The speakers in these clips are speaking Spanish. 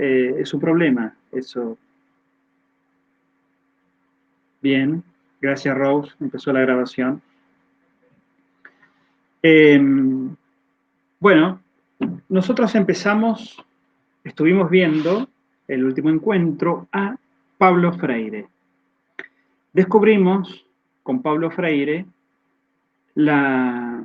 es su problema, eso. Bien, gracias Rose, empezó la grabación. Bueno, nosotros estuvimos viendo el último encuentro a Pablo Freire. Descubrimos con Pablo Freire la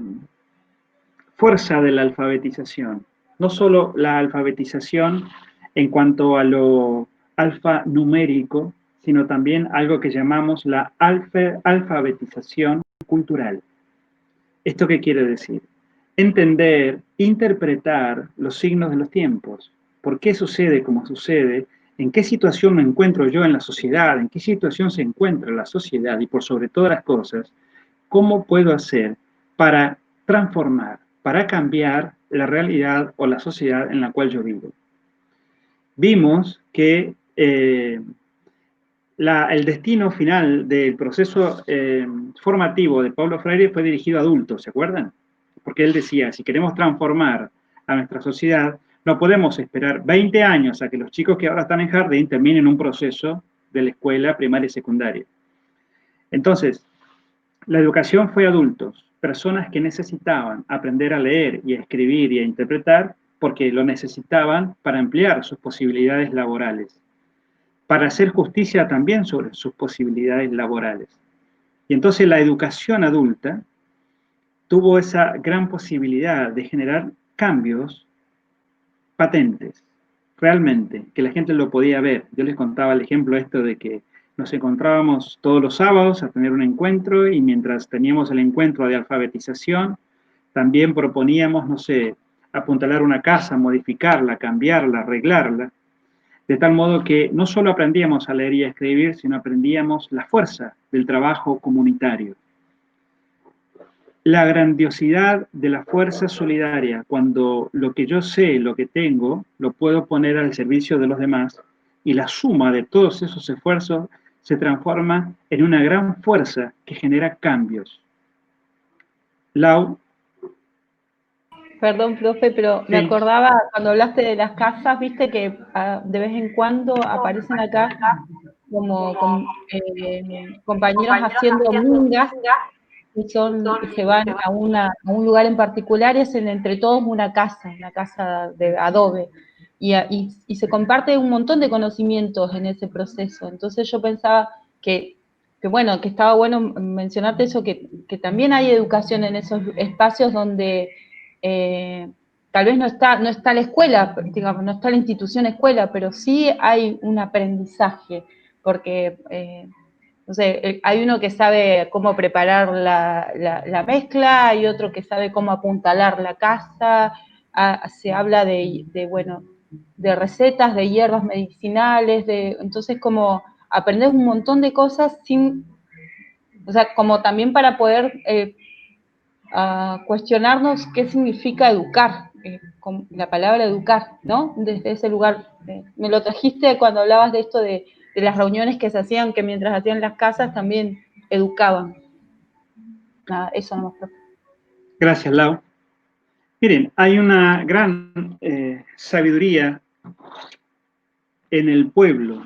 fuerza de la alfabetización. No solo la alfabetización en cuanto a lo alfanumérico, sino también algo que llamamos la alfabetización cultural. ¿Esto qué quiere decir? Entender, interpretar los signos de los tiempos. ¿Por qué sucede como sucede? ¿En qué situación me encuentro yo en la sociedad? ¿En qué situación se encuentra la sociedad? Y por sobre todas las cosas, ¿cómo puedo hacer para transformar, para cambiar la realidad o la sociedad en la cual yo vivo? Vimos que el destino final del proceso formativo de Paulo Freire fue dirigido a adultos, ¿se acuerdan? Porque él decía, si queremos transformar a nuestra sociedad, no podemos esperar 20 años a que los chicos que ahora están en jardín terminen un proceso de la escuela primaria y secundaria. Entonces, la educación fue a adultos, personas que necesitaban aprender a leer y a escribir y a interpretar porque lo necesitaban para ampliar sus posibilidades laborales, para hacer justicia también sobre sus posibilidades laborales. Y entonces la educación adulta tuvo esa gran posibilidad de generar cambios patentes, realmente, que la gente lo podía ver. Yo les contaba el ejemplo esto de que nos encontrábamos todos los sábados a tener un encuentro y mientras teníamos el encuentro de alfabetización, también proponíamos, no sé, apuntalar una casa, modificarla, cambiarla, arreglarla, de tal modo que no solo aprendíamos a leer y a escribir, sino aprendíamos la fuerza del trabajo comunitario. La grandiosidad de la fuerza solidaria, cuando lo que yo sé, lo que tengo, lo puedo poner al servicio de los demás, y la suma de todos esos esfuerzos se transforma en una gran fuerza que genera cambios. Lau. Perdón, profe, pero Sí. me acordaba cuando hablaste de las casas, viste que de vez en cuando aparecen acá como compañeros haciendo mingas y se van a un lugar en particular y hacen entre todos una casa de adobe. Y se comparte un montón de conocimientos en ese proceso. Entonces yo pensaba bueno, que estaba bueno mencionarte eso, que también hay educación en esos espacios donde tal vez no está la escuela, digamos, no está la institución escuela, pero sí hay un aprendizaje, porque no sé, hay uno que sabe cómo preparar la mezcla, hay otro que sabe cómo apuntalar la casa, se habla bueno, de recetas, de hierbas medicinales, entonces como aprender un montón de cosas o sea, como también para poder cuestionarnos qué significa educar, con la palabra educar, ¿no? Desde ese lugar. Me lo trajiste cuando hablabas de esto de las reuniones que se hacían, que mientras hacían las casas también educaban. Nada, eso nomás. Gracias, Lau. Miren, hay una gran sabiduría en el pueblo,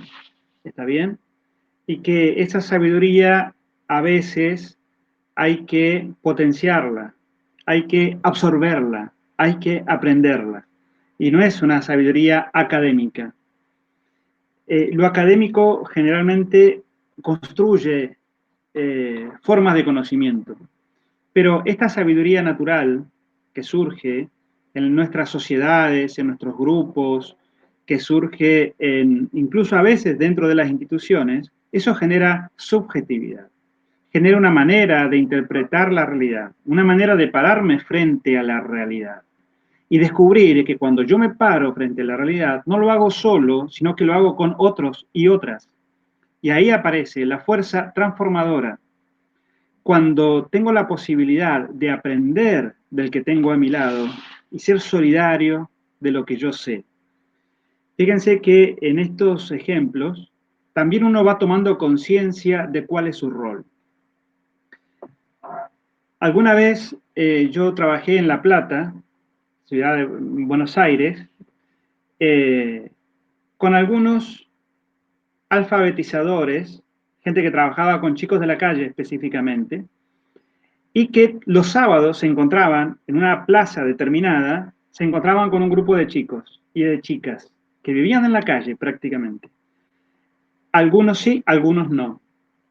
¿está bien? Y que esa sabiduría a veces hay que potenciarla, hay que absorberla, hay que aprenderla. Y no es una sabiduría académica. Lo académico generalmente construye formas de conocimiento, pero esta sabiduría natural que surge en nuestras sociedades, en nuestros grupos, que surge incluso a veces dentro de las instituciones, eso genera subjetividad, genera una manera de interpretar la realidad, una manera de pararme frente a la realidad y descubrir que cuando yo me paro frente a la realidad, no lo hago solo, sino que lo hago con otros y otras. Y ahí aparece la fuerza transformadora. Cuando tengo la posibilidad de aprender del que tengo a mi lado y ser solidario de lo que yo sé. Fíjense que en estos ejemplos también uno va tomando conciencia de cuál es su rol. Alguna vez yo trabajé en La Plata, ciudad de Buenos Aires, con algunos alfabetizadores, gente que trabajaba con chicos de la calle específicamente, y que los sábados se encontraban en una plaza determinada, se encontraban con un grupo de chicos y de chicas que vivían en la calle prácticamente. Algunos sí, algunos no.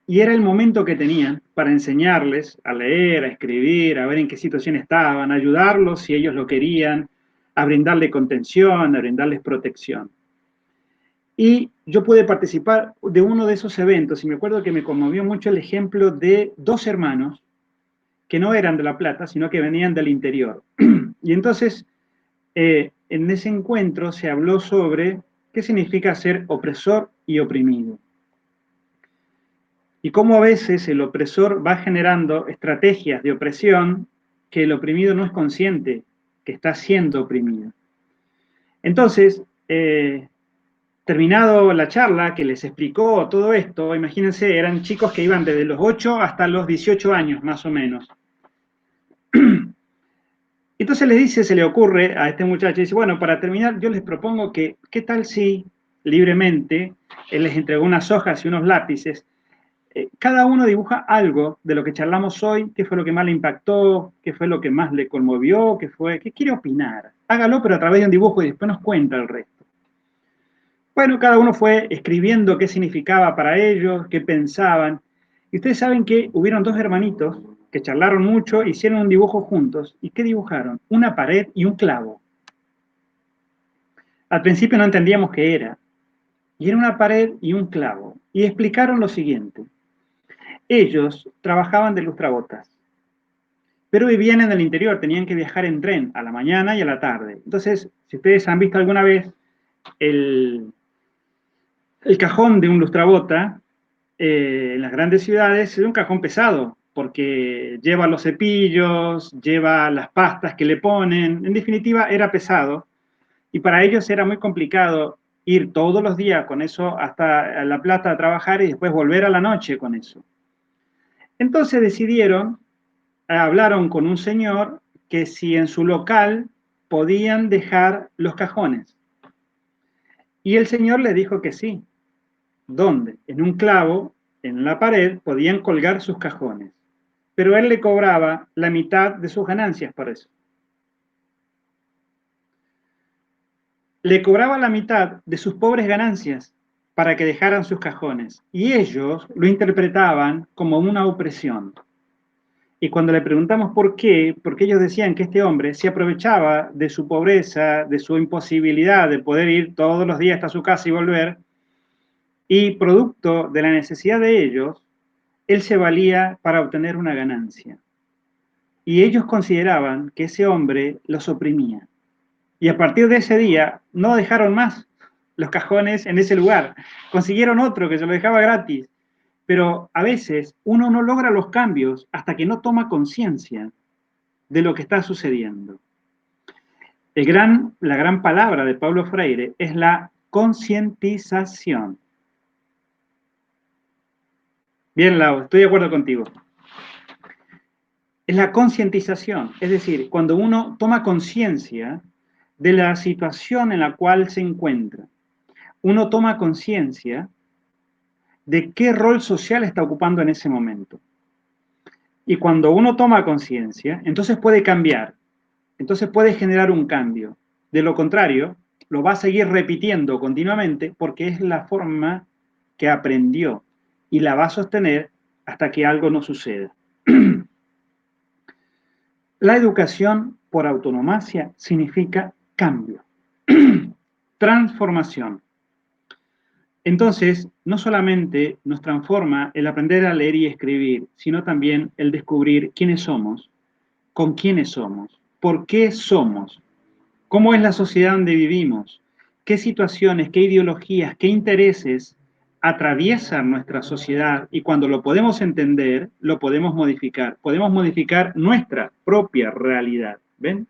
Y era el momento que tenían para enseñarles a leer, a escribir, a ver en qué situación estaban, a ayudarlos si ellos lo querían, a brindarle contención, a brindarles protección. Y yo pude participar de uno de esos eventos y me acuerdo que me conmovió mucho el ejemplo de dos hermanos que no eran de La Plata, sino que venían del interior. Y entonces, en ese encuentro se habló sobre qué significa ser opresor y oprimido. Y cómo a veces el opresor va generando estrategias de opresión que el oprimido no es consciente que está siendo oprimido. Entonces, terminado la charla que les explicó todo esto, imagínense, eran chicos que iban desde los 8 hasta los 18 años, más o menos. Entonces se le ocurre a este muchacho, dice, bueno, para terminar, yo les propongo que, ¿qué tal si libremente él les entregó unas hojas y unos lápices? Cada uno dibuja algo de lo que charlamos hoy, qué fue lo que más le impactó, qué fue lo que más le conmovió, qué quiere opinar. Hágalo, pero a través de un dibujo y después nos cuenta el resto. Bueno, cada uno fue escribiendo qué significaba para ellos, qué pensaban. Y ustedes saben que hubieron dos hermanitos que charlaron mucho, hicieron un dibujo juntos. ¿Y qué dibujaron? Una pared y un clavo. Al principio no entendíamos qué era. Y era una pared y un clavo. Y explicaron lo siguiente. Ellos trabajaban de lustrabotas, pero vivían en el interior, tenían que viajar en tren a la mañana y a la tarde. Entonces, si ustedes han visto alguna vez el cajón de un lustrabota, en las grandes ciudades es un cajón pesado, porque lleva los cepillos, lleva las pastas que le ponen, en definitiva era pesado, y para ellos era muy complicado ir todos los días con eso hasta La Plata a trabajar y después volver a la noche con eso. Entonces decidieron, hablaron con un señor que si en su local podían dejar los cajones. Y el señor les dijo que sí. ¿Dónde? En un clavo, en la pared, podían colgar sus cajones. Pero él le cobraba la mitad de sus ganancias por eso. Le cobraba la mitad de sus pobres ganancias para que dejaran sus cajones. Y ellos lo interpretaban como una opresión. Y cuando le preguntamos por qué, porque ellos decían que este hombre se aprovechaba de su pobreza, de su imposibilidad de poder ir todos los días hasta su casa y volver, y producto de la necesidad de ellos, él se valía para obtener una ganancia. Y ellos consideraban que ese hombre los oprimía. Y a partir de ese día no dejaron más los cajones en ese lugar. Consiguieron otro que se lo dejaba gratis. Pero a veces uno no logra los cambios hasta que no toma conciencia de lo que está sucediendo. La gran palabra de Paulo Freire es la concientización. Bien, Lau, estoy de acuerdo contigo. Es la concientización, es decir, cuando uno toma conciencia de la situación en la cual se encuentra, uno toma conciencia de qué rol social está ocupando en ese momento. Y cuando uno toma conciencia, entonces puede cambiar, entonces puede generar un cambio. De lo contrario, lo va a seguir repitiendo continuamente porque es la forma que aprendió y la va a sostener hasta que algo no suceda. La educación por autonomía significa cambio, transformación. Entonces, no solamente nos transforma el aprender a leer y escribir, sino también el descubrir quiénes somos, con quiénes somos, por qué somos, cómo es la sociedad donde vivimos, qué situaciones, qué ideologías, qué intereses atraviesan nuestra sociedad y cuando lo podemos entender, lo podemos modificar nuestra propia realidad, ¿ven?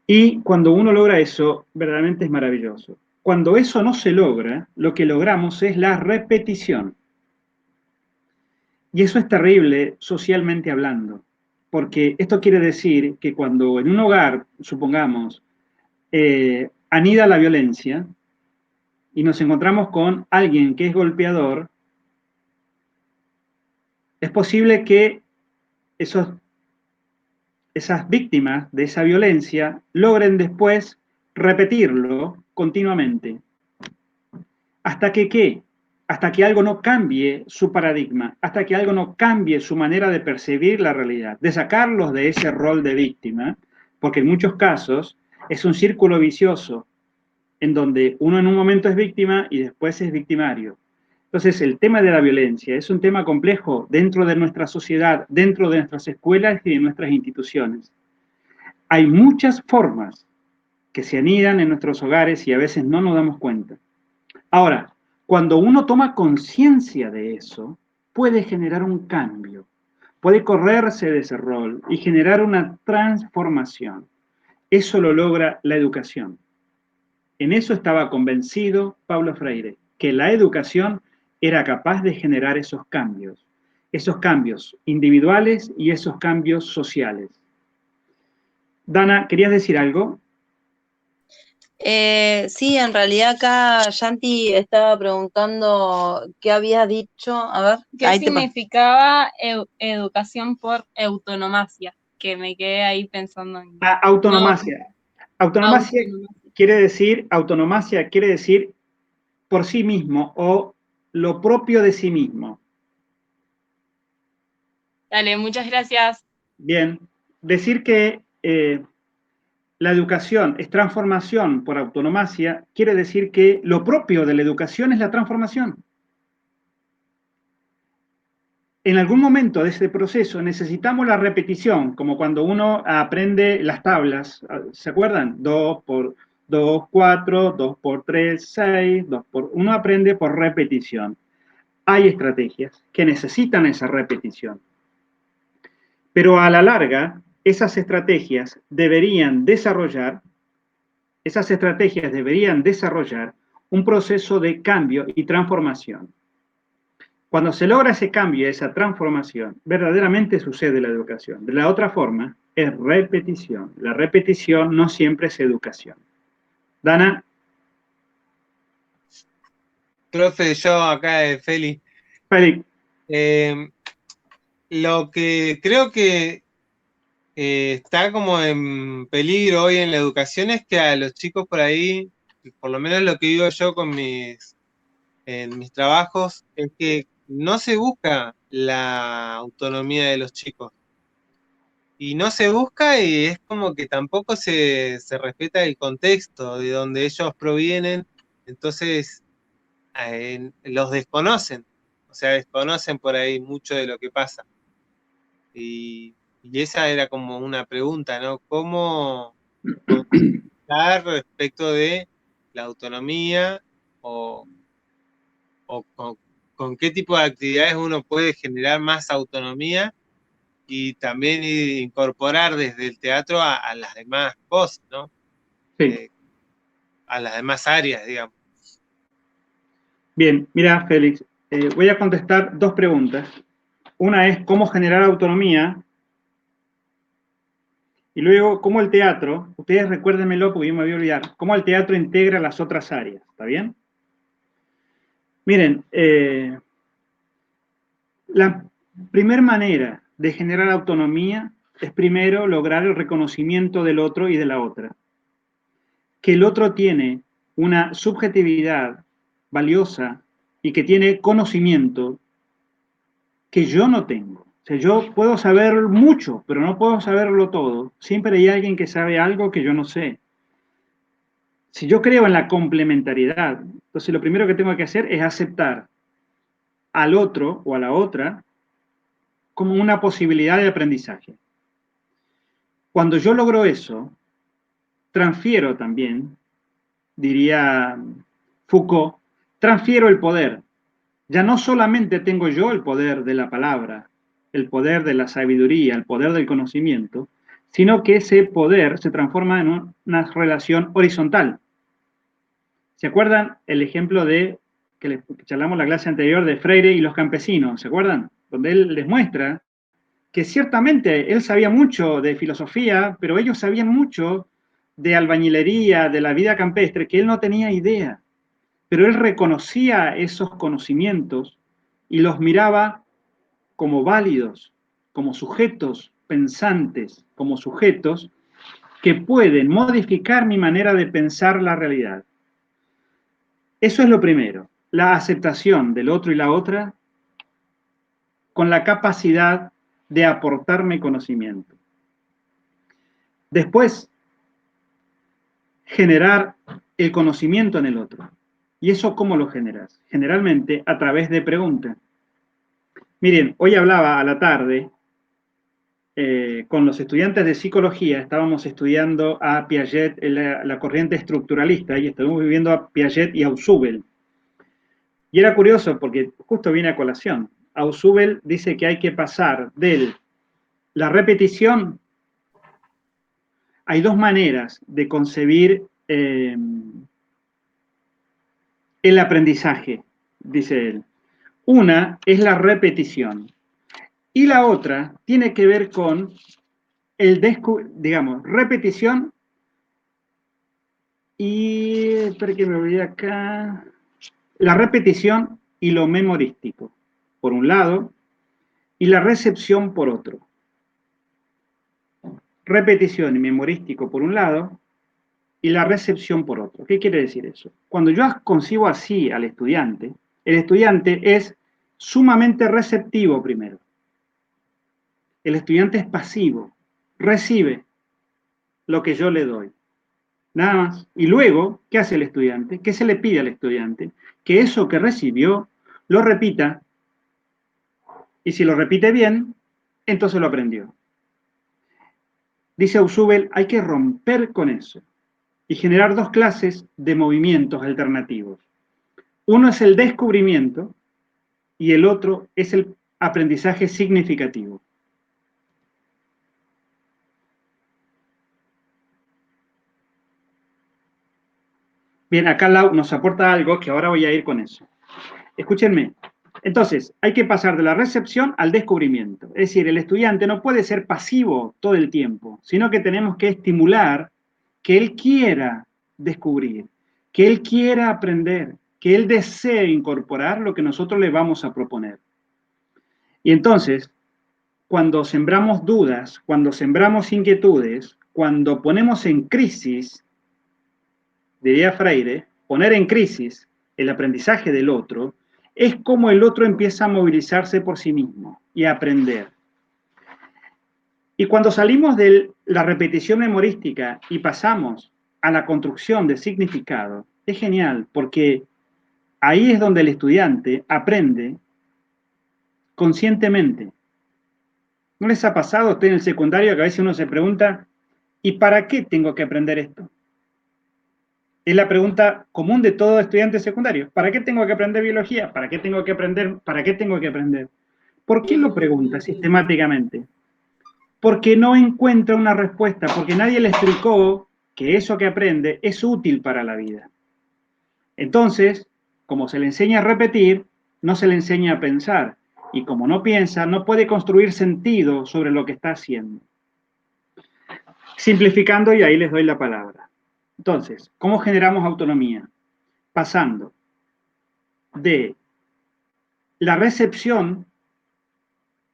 Y cuando uno logra eso, verdaderamente es maravilloso. Cuando eso no se logra, lo que logramos es la repetición. Y eso es terrible socialmente hablando, porque esto quiere decir que cuando en un hogar, supongamos, anida la violencia, y nos encontramos con alguien que es golpeador, es posible que esas víctimas de esa violencia logren después repetirlo continuamente. ¿Hasta que qué? Hasta que algo no cambie su paradigma, hasta que algo no cambie su manera de percibir la realidad, de sacarlos de ese rol de víctima, porque en muchos casos es un círculo vicioso en donde uno en un momento es víctima y después es victimario. Entonces, el tema de la violencia es un tema complejo dentro de nuestra sociedad, dentro de nuestras escuelas y de nuestras instituciones. Hay muchas formas que se anidan en nuestros hogares y a veces no nos damos cuenta. Ahora, cuando uno toma conciencia de eso, puede generar un cambio, puede correrse de ese rol y generar una transformación. Eso lo logra la educación. En eso estaba convencido Paulo Freire, que la educación era capaz de generar esos cambios individuales y esos cambios sociales. Dana, ¿querías decir algo? Sí, en realidad acá Yanti estaba preguntando qué había dicho. A ver, ¿qué significaba educación por autonomacia? Que me quedé ahí pensando en... Autonomacia. Autonomacia quiere decir por sí mismo o lo propio de sí mismo. Dale, muchas gracias. Bien, decir que la educación es transformación por autonomacia quiere decir que lo propio de la educación es la transformación. En algún momento de ese proceso necesitamos la repetición, como cuando uno aprende las tablas, ¿se acuerdan? 2 por 2, 4, 2 por 3, 6, 2 por... Uno aprende por repetición. Hay estrategias que necesitan esa repetición. Pero a la larga, esas estrategias deberían desarrollar un proceso de cambio y transformación. Cuando se logra ese cambio, esa transformación, verdaderamente sucede la educación. De la otra forma, es repetición. La repetición no siempre es educación. Dana. Profe, yo acá de Feli. Feli. Lo que creo que está como en peligro hoy en la educación es que a los chicos por ahí, por lo menos lo que digo yo en mis trabajos, es que no se busca la autonomía de los chicos. Y no se busca y es como que tampoco se respeta el contexto de donde ellos provienen, entonces los desconocen, o sea, desconocen por ahí mucho de lo que pasa. Y esa era como una pregunta, ¿no? ¿Cómo concientizar respecto de la autonomía o con qué tipo de actividades uno puede generar más autonomía y también incorporar desde el teatro a las demás cosas, ¿no? Sí. A las demás áreas, digamos. Bien, mira, Félix, voy a contestar dos preguntas. Una es cómo generar autonomía y luego cómo el teatro, ustedes recuérdenmelo porque yo me voy a olvidar, cómo el teatro integra las otras áreas, ¿está bien? Miren, la primera manera de generar autonomía es primero lograr el reconocimiento del otro y de la otra. Que el otro tiene una subjetividad valiosa y que tiene conocimiento que yo no tengo. O sea, yo puedo saber mucho, pero no puedo saberlo todo. Siempre hay alguien que sabe algo que yo no sé. Si yo creo en la complementariedad, entonces lo primero que tengo que hacer es aceptar al otro o a la otra como una posibilidad de aprendizaje. Cuando yo logro eso, transfiero también, diría Foucault, transfiero el poder. Ya no solamente tengo yo el poder de la palabra, el poder de la sabiduría, el poder del conocimiento, sino que ese poder se transforma en una relación horizontal. ¿Se acuerdan el ejemplo de que charlamos la clase anterior de Freire y los campesinos? ¿Se acuerdan? Donde él les muestra que ciertamente él sabía mucho de filosofía, pero ellos sabían mucho de albañilería, de la vida campestre, que él no tenía idea. pero él reconocía esos conocimientos y los miraba como válidos, como sujetos pensantes, como sujetos que pueden modificar mi manera de pensar la realidad. Eso es lo primero, la aceptación del otro y la otra con la capacidad de aportarme conocimiento. Después, generar el conocimiento en el otro. ¿Y eso cómo lo generas? Generalmente a través de preguntas. Miren, hoy hablaba a la tarde con los estudiantes de psicología, estábamos estudiando a Piaget, la corriente estructuralista, y estuvimos viviendo a Piaget y a Ausubel. Y era curioso porque justo viene a colación. Ausubel dice que hay que pasar de la repetición. Hay dos maneras de concebir el aprendizaje, dice él. Una es la repetición y la otra tiene que ver con repetición y, espera que me olvidé acá, la repetición y lo memorístico, por un lado, y la recepción por otro. Repetición y memorístico por un lado, y la recepción por otro. ¿Qué quiere decir eso? Cuando yo concibo así al estudiante, el estudiante es sumamente receptivo primero. El estudiante es pasivo, recibe lo que yo le doy. Nada más. Y luego, ¿qué hace el estudiante? ¿Qué se le pide al estudiante? Que eso que recibió lo repita, y si lo repite bien, entonces lo aprendió. Dice Ausubel, hay que romper con eso y generar dos clases de movimientos alternativos. Uno es el descubrimiento y el otro es el aprendizaje significativo. Bien, acá Lau nos aporta algo que ahora voy a ir con eso. Escúchenme. Entonces, hay que pasar de la recepción al descubrimiento. Es decir, el estudiante no puede ser pasivo todo el tiempo, sino que tenemos que estimular que él quiera descubrir, que él quiera aprender, que él desee incorporar lo que nosotros le vamos a proponer. Y entonces, cuando sembramos dudas, cuando sembramos inquietudes, cuando ponemos en crisis, diría Freire, poner en crisis el aprendizaje del otro, es como el otro empieza a movilizarse por sí mismo y a aprender. Y cuando salimos de la repetición memorística y pasamos a la construcción de significado, es genial, porque ahí es donde el estudiante aprende conscientemente. ¿No les ha pasado a ustedes en el secundario que a veces uno se pregunta, ¿y para qué tengo que aprender esto? Es la pregunta común de todo estudiante secundario. ¿Para qué tengo que aprender biología? ¿Para qué tengo que aprender? ¿Para qué tengo que aprender? ¿Por qué lo pregunta sistemáticamente? Porque no encuentra una respuesta, porque nadie le explicó que eso que aprende es útil para la vida. Entonces, como se le enseña a repetir, no se le enseña a pensar. Y como no piensa, no puede construir sentido sobre lo que está haciendo. Simplificando, y ahí les doy la palabra. Entonces, ¿cómo generamos autonomía? Pasando de la recepción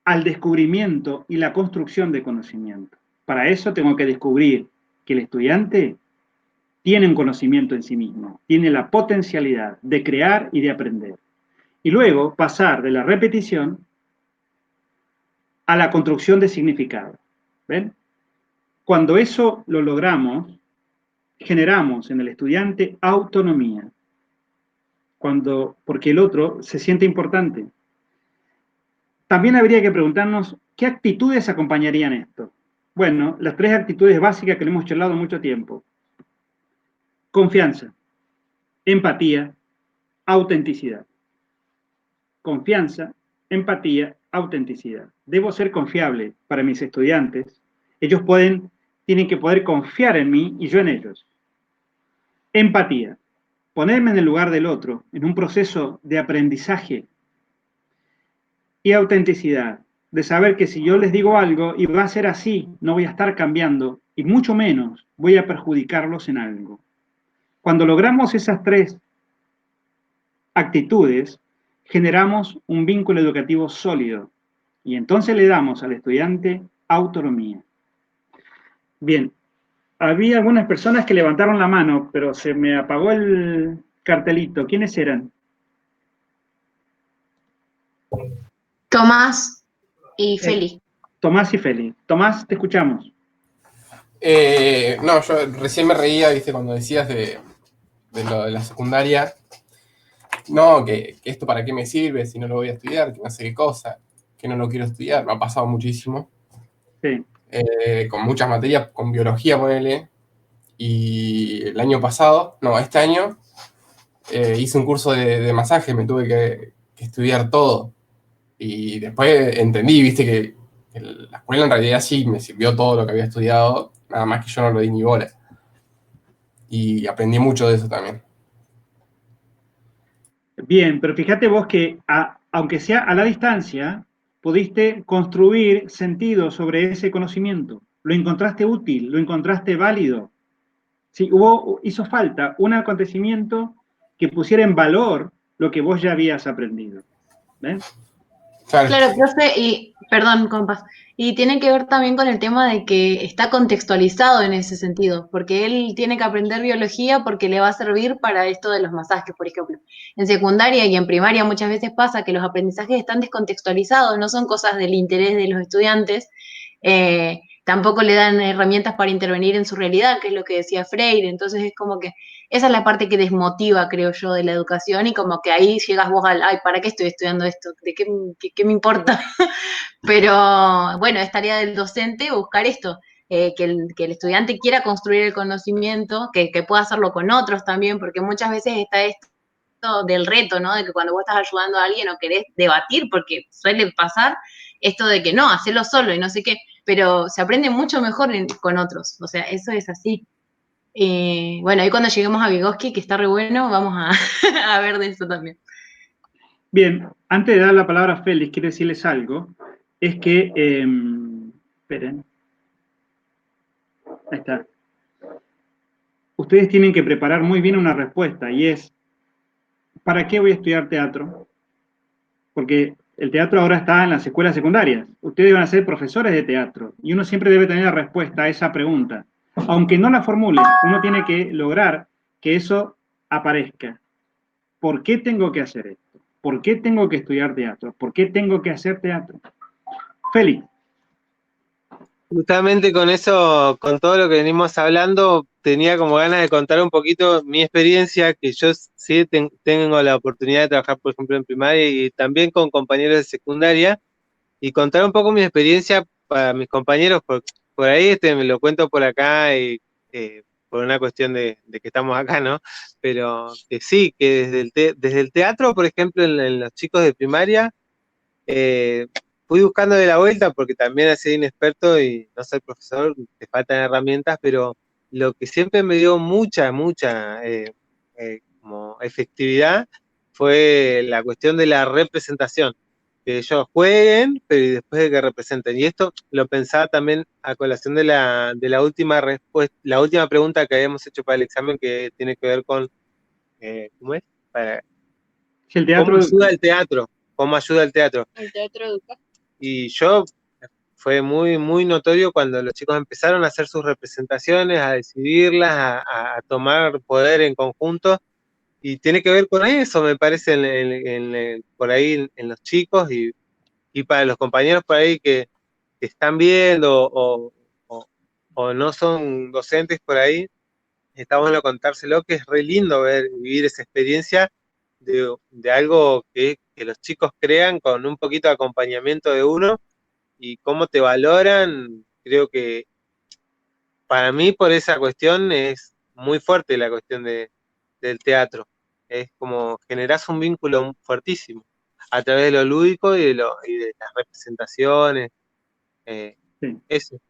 al descubrimiento y la construcción de conocimiento. Para eso tengo que descubrir que el estudiante tiene un conocimiento en sí mismo, tiene la potencialidad de crear y de aprender. Y luego pasar de la repetición a la construcción de significado. ¿Ven? Cuando eso lo logramos, generamos en el estudiante autonomía. Porque el otro se siente importante. También habría que preguntarnos qué actitudes acompañarían esto. Bueno, las tres actitudes básicas que le hemos charlado mucho tiempo. Confianza, empatía, autenticidad. Confianza, empatía, autenticidad. Debo ser confiable para mis estudiantes. Ellos tienen que poder confiar en mí y yo en ellos. Empatía, ponerme en el lugar del otro, en un proceso de aprendizaje. Y autenticidad, de saber que si yo les digo algo y va a ser así, no voy a estar cambiando y mucho menos voy a perjudicarlos en algo. Cuando logramos esas tres actitudes, generamos un vínculo educativo sólido y entonces le damos al estudiante autonomía. Bien, había algunas personas que levantaron la mano, pero se me apagó el cartelito. ¿Quiénes eran? Tomás y Feli. Tomás y Feli. Tomás, te escuchamos. No, yo recién me reía, viste, cuando decías de lo de la secundaria. No, que esto para qué me sirve si no lo voy a estudiar, que no sé qué cosa, que no lo quiero estudiar. Me ha pasado muchísimo. Sí. Con muchas materias, con biología, ponele. Y el año pasado, no, este año, hice un curso de masaje, me tuve que estudiar todo. Y después entendí, viste, que la escuela en realidad sí me sirvió todo lo que había estudiado, nada más que yo no lo di ni bola. Y aprendí mucho de eso también. Bien, pero fíjate vos que, aunque sea a la distancia, pudiste construir sentido sobre ese conocimiento. Lo encontraste útil, lo encontraste válido. Sí, hizo falta un acontecimiento que pusiera en valor lo que vos ya habías aprendido. ¿Ven? Claro, profe, y perdón, compas, y tiene que ver también con el tema de que está contextualizado en ese sentido, porque él tiene que aprender biología porque le va a servir para esto de los masajes, por ejemplo. En secundaria y en primaria muchas veces pasa que los aprendizajes están descontextualizados, no son cosas del interés de los estudiantes, tampoco le dan herramientas para intervenir en su realidad, que es lo que decía Freire, entonces es como que esa es la parte que desmotiva, creo yo, de la educación y como que ahí llegas vos al, ay, ¿para qué estoy estudiando esto? ¿De qué me importa? Pero bueno, es tarea del docente buscar esto, que el estudiante quiera construir el conocimiento, que pueda hacerlo con otros también, porque muchas veces está esto del reto, ¿no? De que cuando vos estás ayudando a alguien o querés debatir, porque suele pasar esto de que no, hacelo solo y no sé qué, pero se aprende mucho mejor con otros, o sea, eso es así. Bueno, ahí cuando lleguemos a Vygotsky, que está re bueno, vamos a ver de eso también. Bien, antes de dar la palabra a Félix, quiero decirles algo. Es que, esperen. Ahí está. Ustedes tienen que preparar muy bien una respuesta y es, ¿para qué voy a estudiar teatro? Porque el teatro ahora está en las escuelas secundarias. Ustedes van a ser profesores de teatro y uno siempre debe tener la respuesta a esa pregunta. Aunque no la formule, uno tiene que lograr que eso aparezca. ¿Por qué tengo que hacer esto? ¿Por qué tengo que estudiar teatro? ¿Por qué tengo que hacer teatro? Félix. Justamente con eso, con todo lo que venimos hablando, tenía como ganas de contar un poquito mi experiencia, que yo sí tengo la oportunidad de trabajar, por ejemplo, en primaria y también con compañeros de secundaria, y contar un poco mi experiencia para mis compañeros, por ahí me lo cuento por acá, y por una cuestión de que estamos acá, ¿no? Pero que sí, que desde el teatro, por ejemplo, en los chicos de primaria, fui buscando de la vuelta porque también he sido inexperto y no soy profesor, te faltan herramientas, pero lo que siempre me dio mucha como efectividad fue la cuestión de la representación, que ellos jueguen, pero después de que representen. Y esto lo pensaba también a colación de la última respuesta, la última pregunta que habíamos hecho para el examen, que tiene que ver con, ¿cómo es? El teatro, ¿cómo ayuda el teatro? ¿Cómo ayuda el teatro? El teatro educa. Y fue muy notorio cuando los chicos empezaron a hacer sus representaciones, a decidirlas, a tomar poder en conjunto, y tiene que ver con eso, me parece, por ahí en los chicos y para los compañeros por ahí que están viendo o no son docentes por ahí, está bueno contárselo, que es re lindo vivir esa experiencia de algo que los chicos crean con un poquito de acompañamiento de uno, y cómo te valoran. Creo que para mí por esa cuestión es muy fuerte la cuestión del teatro. Es como generás un vínculo fuertísimo a través de lo lúdico y de las representaciones. sí. Eso.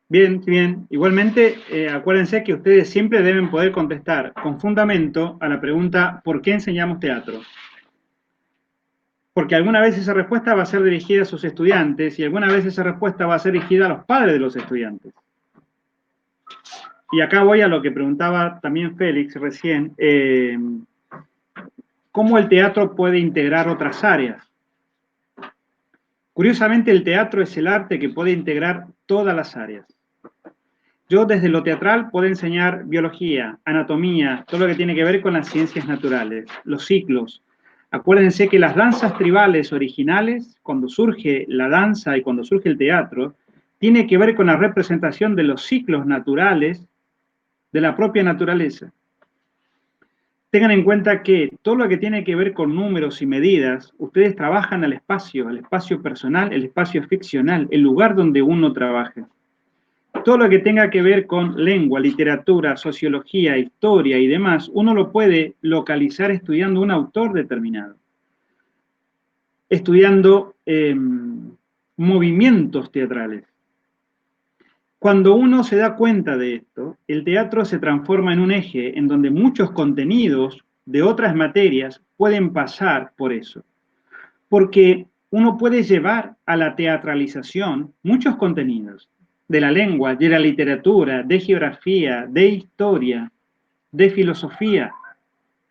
Bien, bien. Igualmente, acuérdense que ustedes siempre deben poder contestar con fundamento a la pregunta ¿por qué enseñamos teatro? Porque alguna vez esa respuesta va a ser dirigida a sus estudiantes y alguna vez esa respuesta va a ser dirigida a los padres de los estudiantes. Y acá voy a lo que preguntaba también Félix recién. cómo el teatro puede integrar otras áreas. Curiosamente, el teatro es el arte que puede integrar todas las áreas. Yo desde lo teatral puedo enseñar biología, anatomía, todo lo que tiene que ver con las ciencias naturales, los ciclos. Acuérdense que las danzas tribales originales, cuando surge la danza y cuando surge el teatro, tiene que ver con la representación de los ciclos naturales de la propia naturaleza. Tengan en cuenta que todo lo que tiene que ver con números y medidas, ustedes trabajan el espacio personal, el espacio ficcional, el lugar donde uno trabaja. Todo lo que tenga que ver con lengua, literatura, sociología, historia y demás, uno lo puede localizar estudiando un autor determinado, estudiando movimientos teatrales. Cuando uno se da cuenta de esto, el teatro se transforma en un eje en donde muchos contenidos de otras materias pueden pasar por eso. Porque uno puede llevar a la teatralización muchos contenidos de la lengua, de la literatura, de geografía, de historia, de filosofía,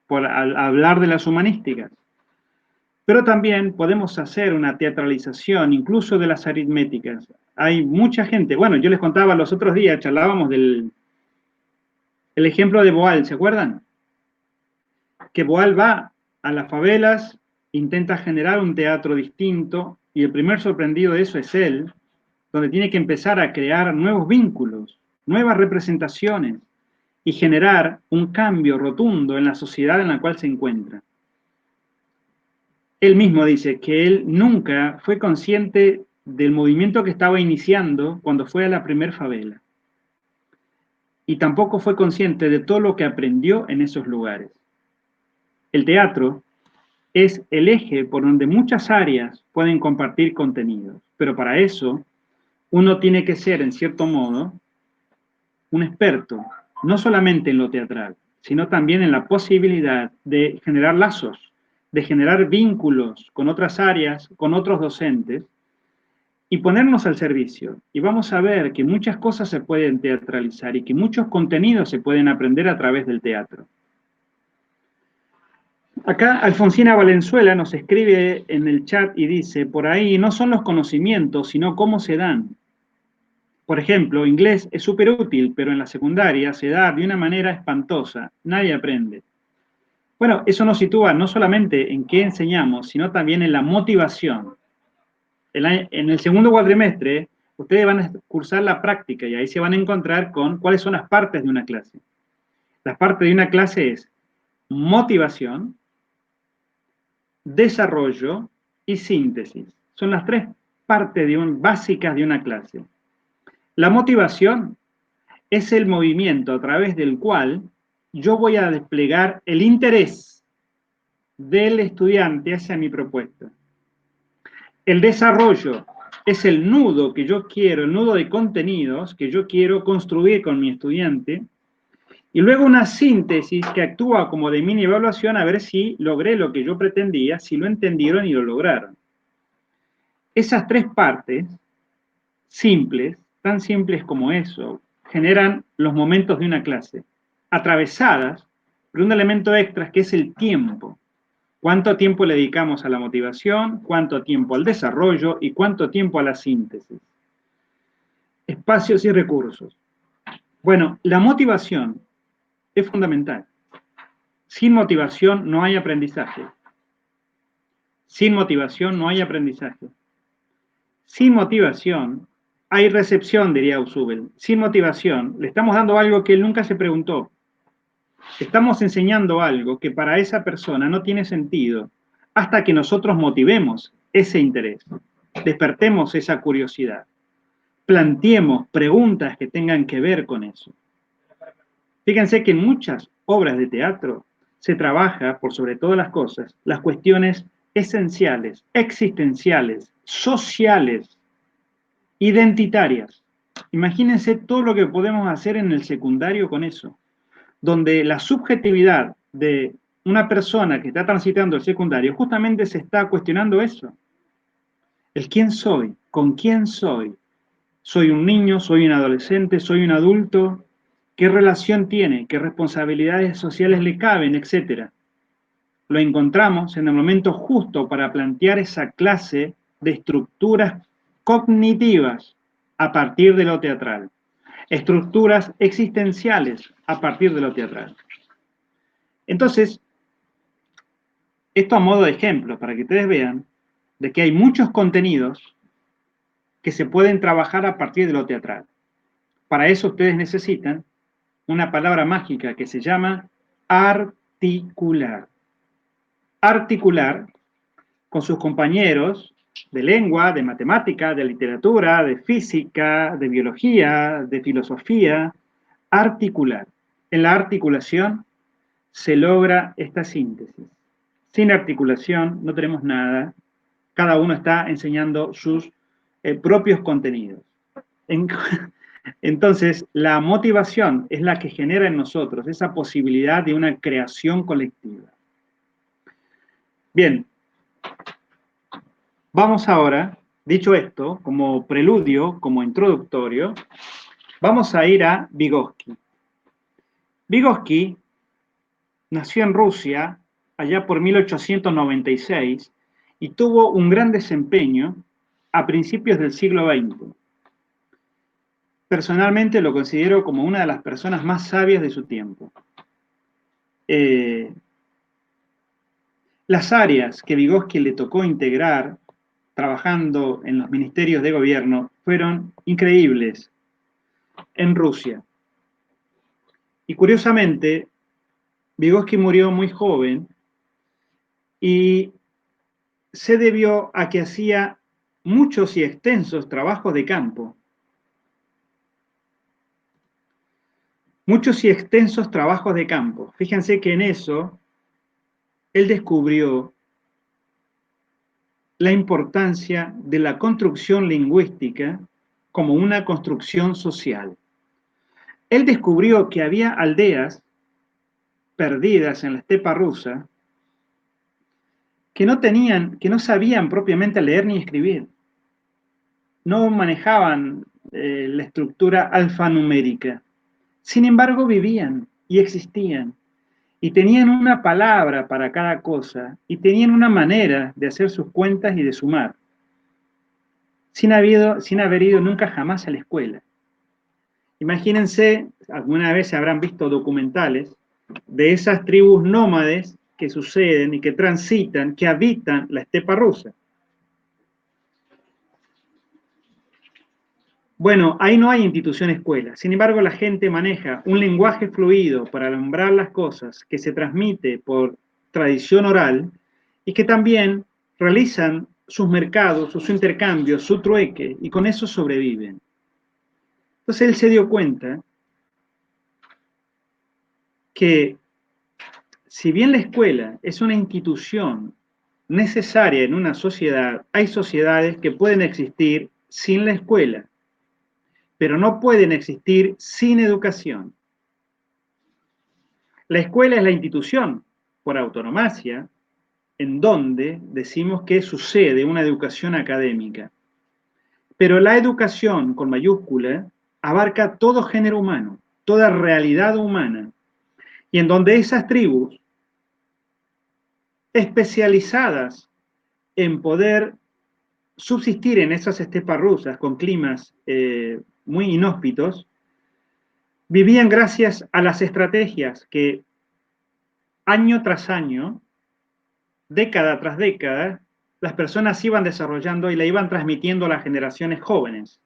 por hablar de las humanísticas. Pero también podemos hacer una teatralización incluso de las aritméticas. Hay mucha gente, bueno, yo les contaba los otros días, charlábamos del ejemplo de Boal, ¿se acuerdan? Que Boal va a las favelas, intenta generar un teatro distinto, y el primer sorprendido de eso es él, donde tiene que empezar a crear nuevos vínculos, nuevas representaciones, y generar un cambio rotundo en la sociedad en la cual se encuentra. Él mismo dice que él nunca fue consciente del movimiento que estaba iniciando cuando fue a la primer favela. Y tampoco fue consciente de todo lo que aprendió en esos lugares. El teatro es el eje por donde muchas áreas pueden compartir contenidos, pero para eso uno tiene que ser, en cierto modo, un experto, no solamente en lo teatral, sino también en la posibilidad de generar lazos, de generar vínculos con otras áreas, con otros docentes, y ponernos al servicio. Y vamos a ver que muchas cosas se pueden teatralizar y que muchos contenidos se pueden aprender a través del teatro. Acá Alfonsina Valenzuela nos escribe en el chat y dice, por ahí no son los conocimientos, sino cómo se dan. Por ejemplo, inglés es súper útil, pero en la secundaria se da de una manera espantosa, nadie aprende. Bueno, eso nos sitúa no solamente en qué enseñamos, sino también en la motivación. En el segundo cuatrimestre, ustedes van a cursar la práctica y ahí se van a encontrar con cuáles son las partes de una clase. Las partes de una clase es motivación, desarrollo y síntesis. Son las tres partes básicas de una clase. La motivación es el movimiento a través del cual yo voy a desplegar el interés del estudiante hacia mi propuesta. El desarrollo es el nudo que yo quiero, el nudo de contenidos que yo quiero construir con mi estudiante. Y luego una síntesis que actúa como de mini evaluación a ver si logré lo que yo pretendía, si lo entendieron y lo lograron. Esas tres partes, simples, tan simples como eso, generan los momentos de una clase, atravesadas por un elemento extra que es el tiempo. ¿Cuánto tiempo le dedicamos a la motivación? ¿Cuánto tiempo al desarrollo? ¿Y cuánto tiempo a la síntesis? Espacios y recursos. Bueno, la motivación es fundamental. Sin motivación no hay aprendizaje. Sin motivación no hay aprendizaje. Sin motivación hay recepción, diría Ausubel. Sin motivación le estamos dando algo que él nunca se preguntó. Estamos enseñando algo que para esa persona no tiene sentido hasta que nosotros motivemos ese interés, despertemos esa curiosidad, planteemos preguntas que tengan que ver con eso. Fíjense que en muchas obras de teatro se trabaja, por sobre todas las cosas, las cuestiones esenciales, existenciales, sociales, identitarias. Imagínense todo lo que podemos hacer en el secundario con eso, donde la subjetividad de una persona que está transitando el secundario justamente se está cuestionando eso. El quién soy, con quién soy. ¿Soy un niño, soy un adolescente, soy un adulto? ¿Qué relación tiene? ¿Qué responsabilidades sociales le caben? Etcétera. lo encontramos en el momento justo para plantear esa clase de estructuras cognitivas a partir de lo teatral, estructuras existenciales a partir de lo teatral. Entonces, esto a modo de ejemplo, para que ustedes vean de que hay muchos contenidos que se pueden trabajar a partir de lo teatral. Para eso ustedes necesitan una palabra mágica que se llama articular. Articular con sus compañeros de lengua, de matemática, de literatura, de física, de biología, de filosofía. Articular. En la articulación se logra esta síntesis. Sin articulación no tenemos nada. Cada uno está enseñando sus propios contenidos. Entonces, la motivación es la que genera en nosotros esa posibilidad de una creación colectiva. Bien, vamos ahora, dicho esto, como preludio, como introductorio, vamos a ir a Vygotsky. Vygotsky nació en Rusia allá por 1896 y tuvo un gran desempeño a principios del siglo XX. Personalmente lo considero como una de las personas más sabias de su tiempo. Las áreas que Vygotsky le tocó integrar trabajando en los ministerios de gobierno fueron increíbles en Rusia. Y curiosamente, Vygotsky murió muy joven y se debió a que hacía muchos y extensos trabajos de campo. Muchos y extensos trabajos de campo. Fíjense que en eso él descubrió la importancia de la construcción lingüística como una construcción social. Él descubrió que había aldeas perdidas en la estepa rusa que no sabían propiamente leer ni escribir. No manejaban la estructura alfanumérica. Sin embargo, vivían y existían. Y tenían una palabra para cada cosa, y tenían una manera de hacer sus cuentas y de sumar, sin haber ido nunca jamás a la escuela. Imagínense, alguna vez se habrán visto documentales de esas tribus nómades que suceden y que transitan, que habitan la estepa rusa. Bueno, ahí no hay institución escuela. Sin embargo, la gente maneja un lenguaje fluido para nombrar las cosas que se transmite por tradición oral y que también realizan sus mercados, sus intercambios, su trueque, y con eso sobreviven. Entonces él se dio cuenta que si bien la escuela es una institución necesaria en una sociedad, hay sociedades que pueden existir sin la escuela, pero no pueden existir sin educación. La escuela es la institución, por autonomacia, en donde decimos que sucede una educación académica. Pero la educación, con mayúscula, abarca todo género humano, toda realidad humana, y en donde esas tribus, especializadas en poder subsistir en esas estepas rusas con climas muy inhóspitos, vivían gracias a las estrategias que año tras año, década tras década, las personas iban desarrollando y la iban transmitiendo a las generaciones jóvenes.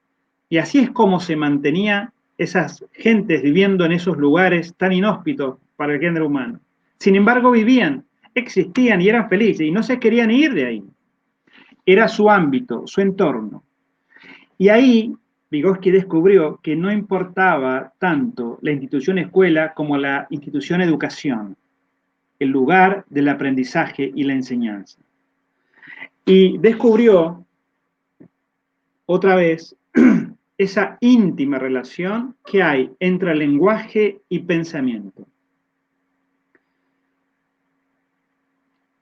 Y así es como se mantenía esas gentes viviendo en esos lugares tan inhóspitos para el género humano. Sin embargo, vivían, existían y eran felices y no se querían ir de ahí. Era su ámbito, su entorno. Y ahí Vygotsky descubrió que no importaba tanto la institución escuela como la institución educación, el lugar del aprendizaje y la enseñanza. Y descubrió otra vez esa íntima relación que hay entre lenguaje y pensamiento.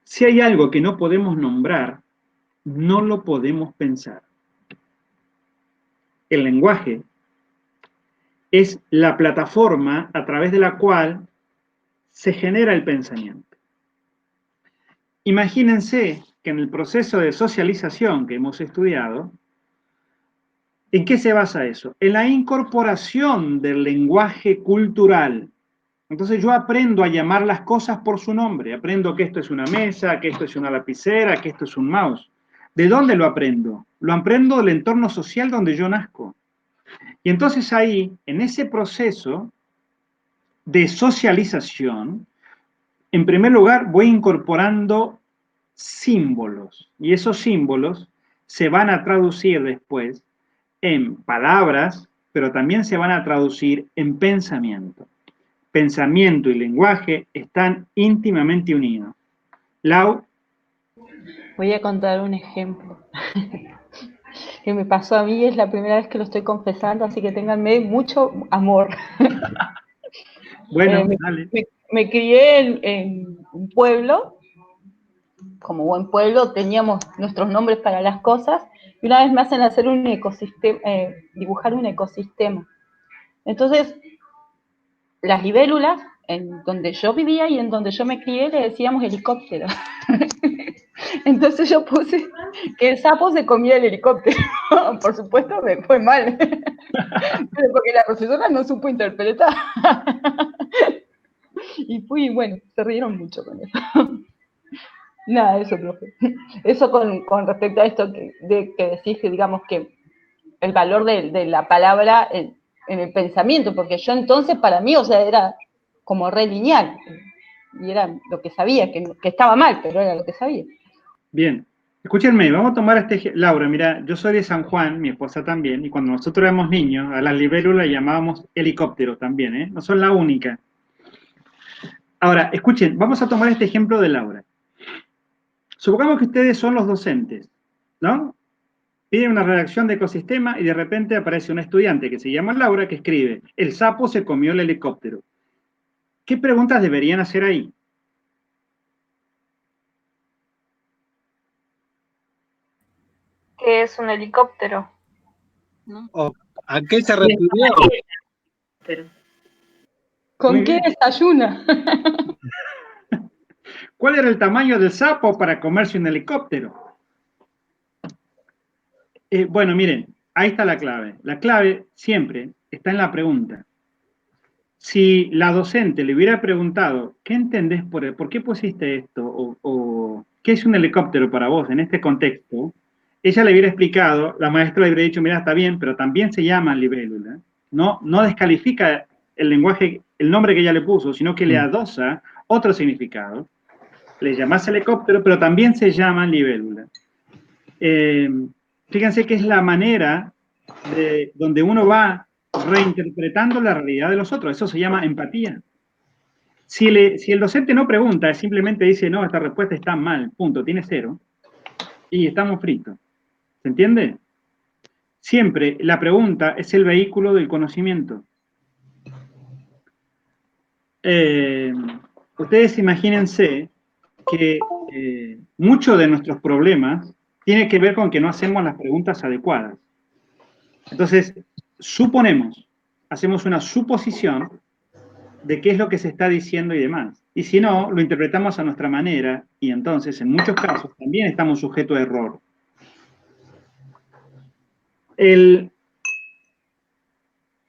Si hay algo que no podemos nombrar, no lo podemos pensar. El lenguaje es la plataforma a través de la cual se genera el pensamiento. imagínense que en el proceso de socialización que hemos estudiado, ¿en qué se basa eso? En la incorporación del lenguaje cultural. Entonces yo aprendo a llamar las cosas por su nombre. Aprendo que esto es una mesa, que esto es una lapicera, que esto es un mouse. ¿De dónde lo aprendo? Lo aprendo del entorno social donde yo nazco. Y entonces ahí, en ese proceso de socialización, en primer lugar voy incorporando símbolos. Y esos símbolos se van a traducir después en palabras, pero también se van a traducir en pensamiento. Pensamiento y lenguaje están íntimamente unidos. Lau, Voy a contar un ejemplo que me pasó a mí, es la primera vez que lo estoy confesando, así que ténganme mucho amor. bueno, Me, dale. me crié en un pueblo, como buen pueblo, teníamos nuestros nombres para las cosas, y una vez me hacen hacer un ecosistema, dibujar un ecosistema. Entonces, las libélulas, en donde yo vivía y en donde yo me crié, le decíamos helicóptero. Entonces yo puse que el sapo se comía el helicóptero. Por supuesto me fue mal, pero porque la profesora no supo interpretar. Y fui, bueno, se rieron mucho con eso. Nada, eso, profe. Eso con respecto a esto que decís, que digamos que el valor de la palabra en el pensamiento, porque yo entonces para mí, o sea, era como re lineal, y era lo que sabía, que estaba mal, pero era lo que sabía. Bien. Escúchenme, vamos a tomar este ejemplo. Laura, mira, yo soy de San Juan, mi esposa también, y cuando nosotros éramos niños, a las libélulas las llamábamos helicópteros también, ¿eh? No son la única. Ahora, escuchen, vamos a tomar este ejemplo de Laura. Supongamos que ustedes son los docentes, ¿no? Piden una redacción de ecosistema y de repente aparece una estudiante que se llama Laura que escribe: el sapo se comió el helicóptero. ¿Qué preguntas deberían hacer ahí? ¿Qué es un helicóptero? ¿O a qué se refirió? ¿Con Muy qué bien. desayuna? ¿Cuál era el tamaño del sapo para comerse un helicóptero? Bueno, miren, ahí está la clave. La clave siempre está en la pregunta. Si la docente le hubiera preguntado, ¿qué entendés por qué pusiste esto? O ¿qué es un helicóptero para vos en este contexto? Ella le hubiera explicado, la maestra le hubiera dicho: mira, está bien, pero también se llama libélula. No descalifica el lenguaje, el nombre que ella le puso, sino que le adosa otro significado. Le llamás helicóptero, pero también se llama libélula. Fíjense que es la manera donde uno va reinterpretando la realidad de los otros. Eso se llama empatía. Si el docente no pregunta, simplemente dice: no, esta respuesta está mal, punto, tiene 0, y estamos fritos. ¿Se entiende? Siempre la pregunta es el vehículo del conocimiento. Ustedes imagínense que muchos de nuestros problemas tiene que ver con que no hacemos las preguntas adecuadas. Entonces, suponemos, hacemos una suposición de qué es lo que se está diciendo y demás. Y si no, lo interpretamos a nuestra manera y entonces, en muchos casos, también estamos sujetos a error. El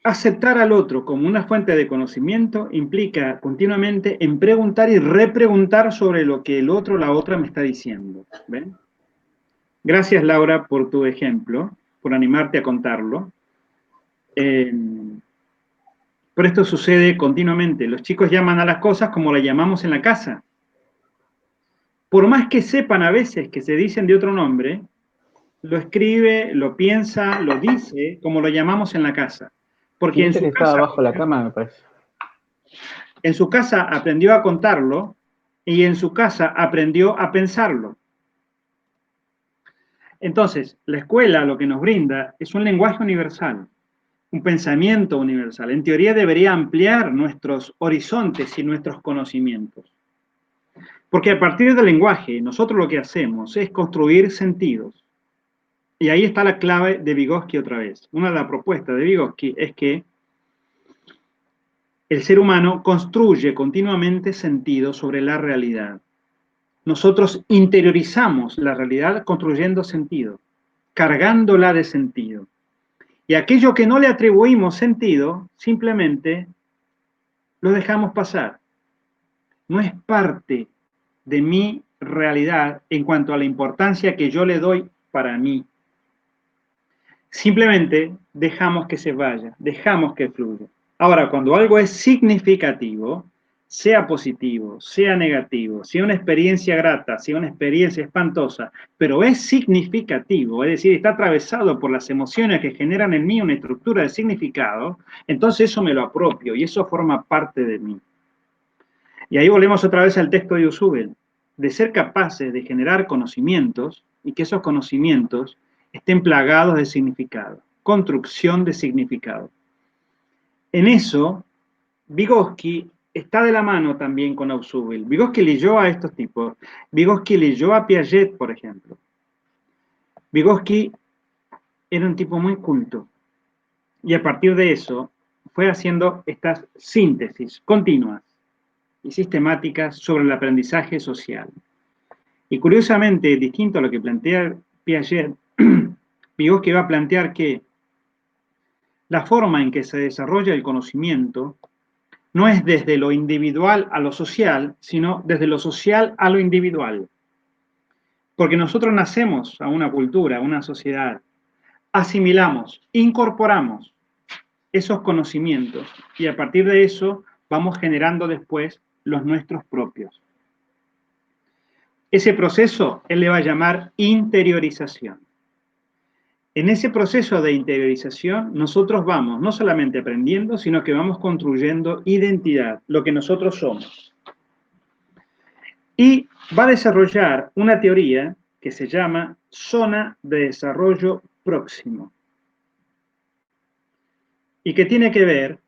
aceptar al otro como una fuente de conocimiento implica continuamente en preguntar y repreguntar sobre lo que el otro o la otra me está diciendo. ¿Ven? Gracias, Laura, por tu ejemplo, por animarte a contarlo. Por esto sucede continuamente. Los chicos llaman a las cosas como las llamamos en la casa. Por más que sepan a veces que se dicen de otro nombre, lo escribe, lo piensa, lo dice como lo llamamos en la casa. Porque en Dijiste su que estaba casa, bajo la cama, me parece. en su casa aprendió a contarlo y en su casa aprendió a pensarlo. Entonces, la escuela lo que nos brinda es un lenguaje universal, un pensamiento universal. En teoría debería ampliar nuestros horizontes y nuestros conocimientos. Porque a partir del lenguaje, nosotros lo que hacemos es construir sentidos. Y ahí está la clave de Vygotsky otra vez. Una de las propuestas de Vygotsky es que el ser humano construye continuamente sentidos sobre la realidad. nosotros interiorizamos la realidad construyendo sentido, cargándola de sentido. Y aquello que no le atribuimos sentido, simplemente lo dejamos pasar. No es parte de mi realidad en cuanto a la importancia que yo le doy para mí. Simplemente dejamos que se vaya, dejamos que fluya. Ahora, cuando algo es significativo, sea positivo, sea negativo, sea una experiencia grata, sea una experiencia espantosa, pero es significativo, es decir, está atravesado por las emociones que generan en mí una estructura de significado, entonces eso me lo apropio y eso forma parte de mí. Y ahí volvemos otra vez al texto de Usubel, de ser capaces de generar conocimientos y que esos conocimientos estén plagados de significado, construcción de significado. En eso, Vygotsky está de la mano también con Ausubel. Vygotsky leyó a estos tipos. Vygotsky leyó a Piaget, por ejemplo. Vygotsky era un tipo muy culto. Y a partir de eso, fue haciendo estas síntesis continuas y sistemáticas sobre el aprendizaje social. Y curiosamente, distinto a lo que plantea Piaget, Vygotsky va a plantear que la forma en que se desarrolla el conocimiento no es desde lo individual a lo social, sino desde lo social a lo individual. Porque nosotros nacemos a una cultura, a una sociedad, asimilamos, incorporamos esos conocimientos y a partir de eso vamos generando después los nuestros propios. Ese proceso él le va a llamar interiorización. En ese proceso de interiorización, nosotros vamos no solamente aprendiendo, sino que vamos construyendo identidad, lo que nosotros somos. Y va a desarrollar una teoría que se llama zona de desarrollo próximo. Y que tiene que ver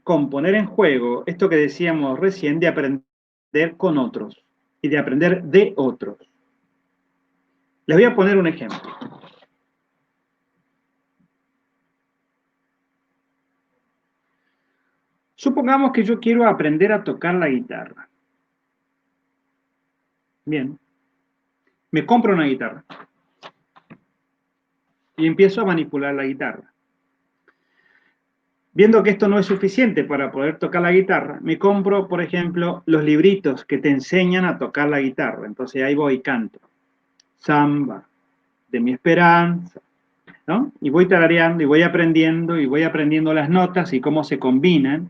con poner en juego esto que decíamos recién de aprender con otros y de aprender de otros. Les voy a poner un ejemplo. Supongamos que yo quiero aprender a tocar la guitarra. Bien, me compro una guitarra y empiezo a manipular la guitarra. Viendo que esto no es suficiente para poder tocar la guitarra, me compro, por ejemplo, los libritos que te enseñan a tocar la guitarra. Entonces ahí voy y canto. Samba, de mi esperanza, ¿no? Y voy tarareando y voy aprendiendo las notas y cómo se combinan.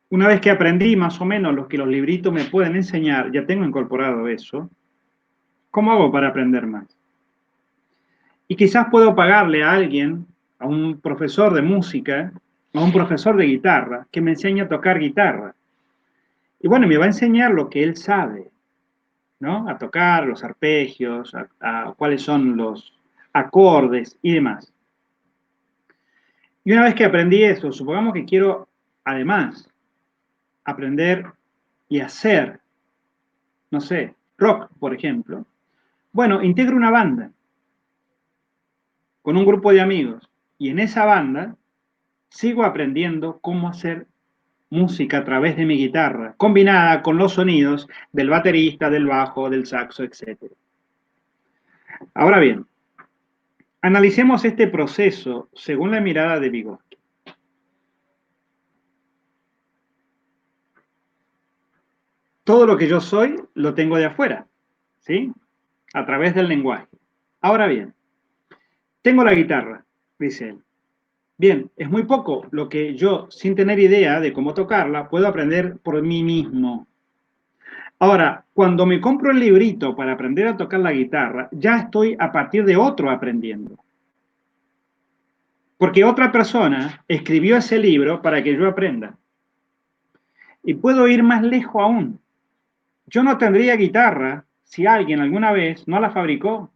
Una vez que aprendí más o menos lo que los libritos me pueden enseñar, ya tengo incorporado eso, ¿cómo hago para aprender más? Y quizás puedo pagarle a alguien, a un profesor de música, a un profesor de guitarra, que me enseñe a tocar guitarra. Y bueno, me va a enseñar lo que él sabe, ¿no? A tocar los arpegios, a cuáles son los acordes y demás. Y una vez que aprendí eso, supongamos que quiero, además, aprender y hacer, no sé, rock, por ejemplo. Bueno, integro una banda con un grupo de amigos y en esa banda sigo aprendiendo cómo hacer música a través de mi guitarra, combinada con los sonidos del baterista, del bajo, del saxo, etc. Ahora bien, analicemos este proceso según la mirada de Vygotsky. Todo lo que yo soy lo tengo de afuera, ¿sí? A través del lenguaje. Ahora bien, tengo la guitarra, dice él. Bien, es muy poco lo que yo, sin tener idea de cómo tocarla, puedo aprender por mí mismo. Ahora, cuando me compro el librito para aprender a tocar la guitarra, ya estoy a partir de otro aprendiendo. Porque otra persona escribió ese libro para que yo aprenda. Y puedo ir más lejos aún. Yo no tendría guitarra si alguien alguna vez no la fabricó.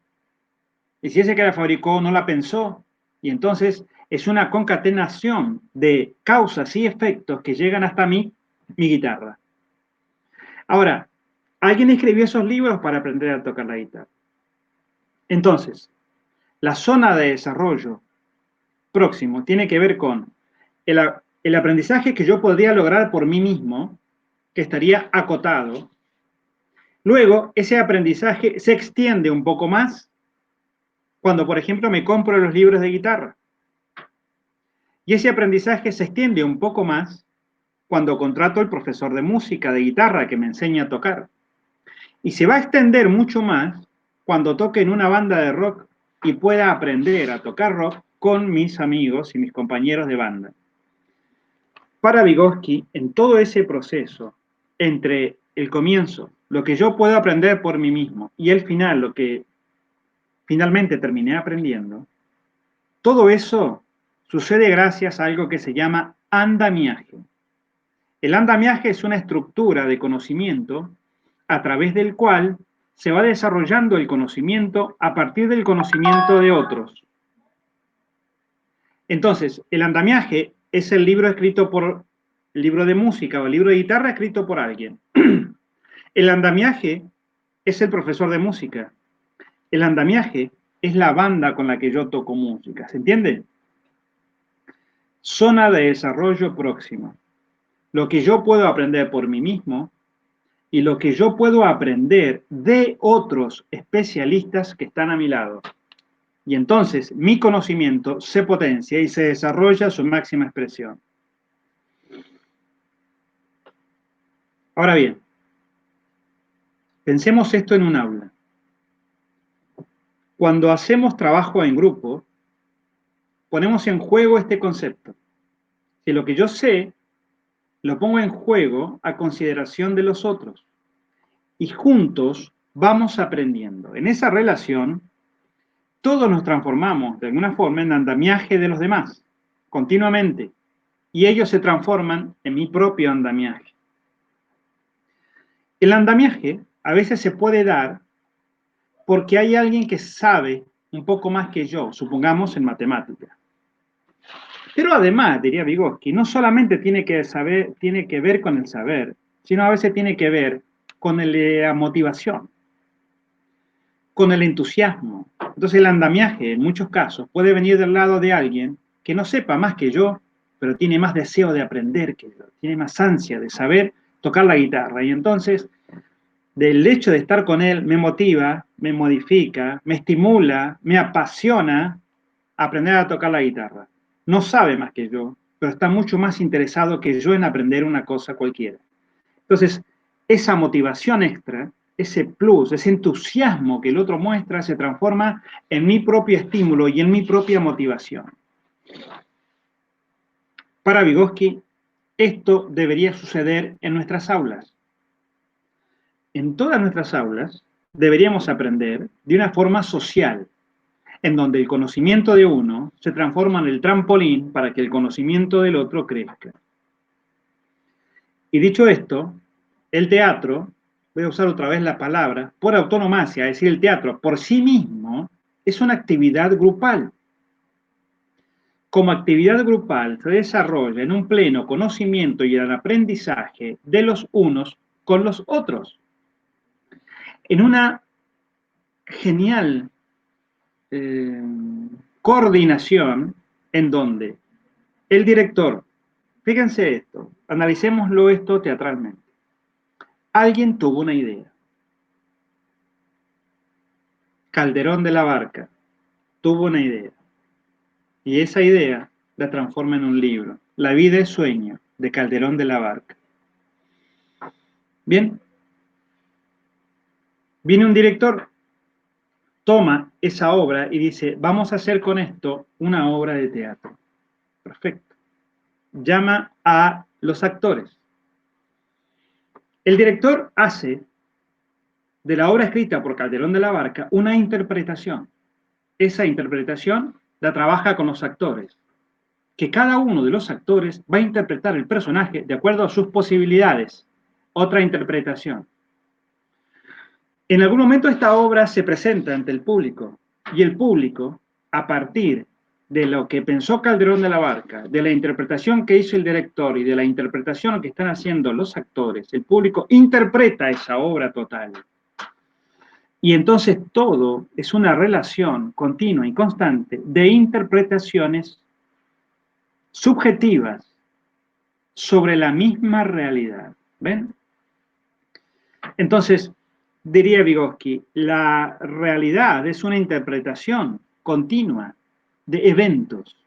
Y si ese que la fabricó no la pensó. Y entonces es una concatenación de causas y efectos que llegan hasta mí, mi guitarra. Ahora, alguien escribió esos libros para aprender a tocar la guitarra. Entonces, la zona de desarrollo próximo tiene que ver con el aprendizaje que yo podría lograr por mí mismo, que estaría acotado Luego, ese aprendizaje se extiende un poco más cuando, por ejemplo, me compro los libros de guitarra. Y ese aprendizaje se extiende un poco más cuando contrato al profesor de música, de guitarra, que me enseña a tocar. Y se va a extender mucho más cuando toque en una banda de rock y pueda aprender a tocar rock con mis amigos y mis compañeros de banda. Para Vygotsky, en todo ese proceso, entre el comienzo, lo que yo puedo aprender por mí mismo, y el final, lo que finalmente terminé aprendiendo, todo eso sucede gracias a algo que se llama andamiaje. El andamiaje es una estructura de conocimiento a través del cual se va desarrollando el conocimiento a partir del conocimiento de otros. Entonces, el andamiaje es el libro escrito por, el libro de música o el libro de guitarra escrito por alguien. El andamiaje es el profesor de música. El andamiaje es la banda con la que yo toco música. ¿Se entiende? Zona de desarrollo próximo. Lo que yo puedo aprender por mí mismo y lo que yo puedo aprender de otros especialistas que están a mi lado. Y entonces mi conocimiento se potencia y se desarrolla a su máxima expresión. Ahora bien, pensemos esto en un aula. Cuando hacemos trabajo en grupo, ponemos en juego este concepto. Que lo que yo sé, lo pongo en juego a consideración de los otros. Y juntos vamos aprendiendo. En esa relación, todos nos transformamos de alguna forma en andamiaje de los demás, continuamente. Y ellos se transforman en mi propio andamiaje. El andamiaje a veces se puede dar porque hay alguien que sabe un poco más que yo, supongamos en matemática. Pero además, diría Vygotsky, no solamente tiene que ver con el saber, sino a veces tiene que ver con la motivación, con el entusiasmo. Entonces el andamiaje, en muchos casos, puede venir del lado de alguien que no sepa más que yo, pero tiene más deseo de aprender que yo, tiene más ansia de saber tocar la guitarra. Y entonces, del hecho de estar con él, me motiva, me modifica, me estimula, me apasiona aprender a tocar la guitarra. No sabe más que yo, pero está mucho más interesado que yo en aprender una cosa cualquiera. Entonces, esa motivación extra, ese plus, ese entusiasmo que el otro muestra, se transforma en mi propio estímulo y en mi propia motivación. Para Vygotsky, esto debería suceder en nuestras aulas. En todas nuestras aulas deberíamos aprender de una forma social, en donde el conocimiento de uno se transforma en el trampolín para que el conocimiento del otro crezca. Y dicho esto, el teatro, voy a usar otra vez la palabra, por autonomacia, es decir, el teatro por sí mismo es una actividad grupal. Como actividad grupal se desarrolla en un pleno conocimiento y el aprendizaje de los unos con los otros. En una genial coordinación en donde el director, fíjense esto, analicémoslo esto teatralmente. Alguien tuvo una idea. Calderón de la Barca tuvo una idea. Y esa idea la transforma en un libro. La vida es sueño, de Calderón de la Barca. Bien. Viene un director, toma esa obra y dice, vamos a hacer con esto una obra de teatro. Perfecto. Llama a los actores. El director hace de la obra escrita por Calderón de la Barca una interpretación. Esa interpretación la trabaja con los actores, que cada uno de los actores va a interpretar el personaje de acuerdo a sus posibilidades. Otra interpretación. En algún momento esta obra se presenta ante el público y el público, a partir de lo que pensó Calderón de la Barca, de la interpretación que hizo el director y de la interpretación que están haciendo los actores, el público interpreta esa obra total. Y entonces todo es una relación continua y constante de interpretaciones subjetivas sobre la misma realidad. ¿Ven? Entonces, diría Vygotsky, la realidad es una interpretación continua de eventos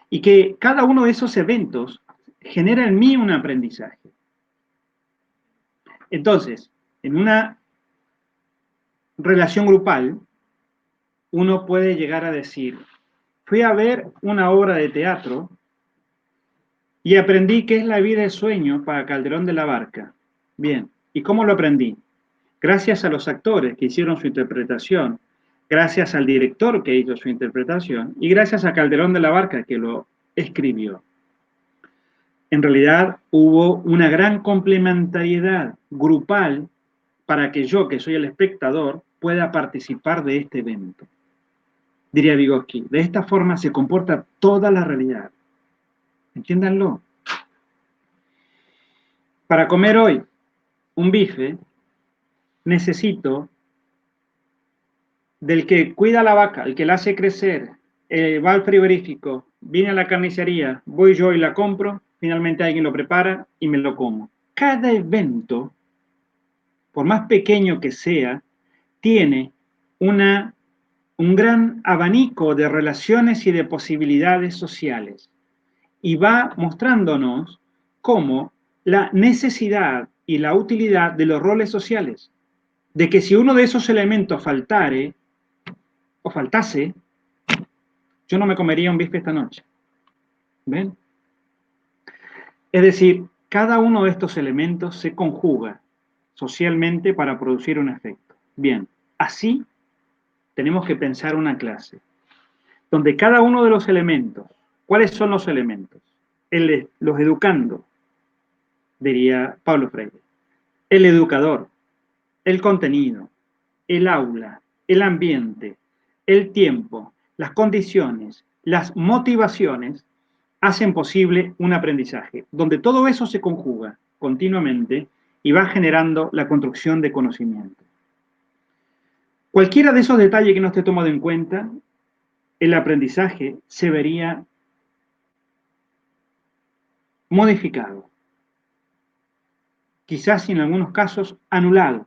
y que cada uno de esos eventos genera en mí un aprendizaje. Entonces, en una relación grupal, uno puede llegar a decir, fui a ver una obra de teatro y aprendí qué es la vida de sueño para Calderón de la Barca. Bien, ¿y cómo lo aprendí? Gracias a los actores que hicieron su interpretación, gracias al director que hizo su interpretación y gracias a Calderón de la Barca que lo escribió. En realidad hubo una gran complementariedad grupal para que yo, que soy el espectador, pueda participar de este evento. Diría Vygotsky, de esta forma se comporta toda la realidad. Entiéndanlo. Para comer hoy un bife, necesito del que cuida la vaca, el que la hace crecer, va al frigorífico, viene a la carnicería, voy yo y la compro, finalmente alguien lo prepara y me lo como. Cada evento, por más pequeño que sea, tiene un gran abanico de relaciones y de posibilidades sociales y va mostrándonos cómo la necesidad y la utilidad de los roles sociales, de que si uno de esos elementos faltare o faltase, yo no me comería un bife esta noche. ¿Ven? Es decir, cada uno de estos elementos se conjuga socialmente para producir un efecto. Bien, así tenemos que pensar una clase, donde cada uno de los elementos, ¿cuáles son los elementos? Los educandos, diría Pablo Freire, el educador, el contenido, el aula, el ambiente, el tiempo, las condiciones, las motivaciones, hacen posible un aprendizaje, donde todo eso se conjuga continuamente y va generando la construcción de conocimiento. Cualquiera de esos detalles que no esté tomado en cuenta, el aprendizaje se vería modificado, quizás en algunos casos anulado,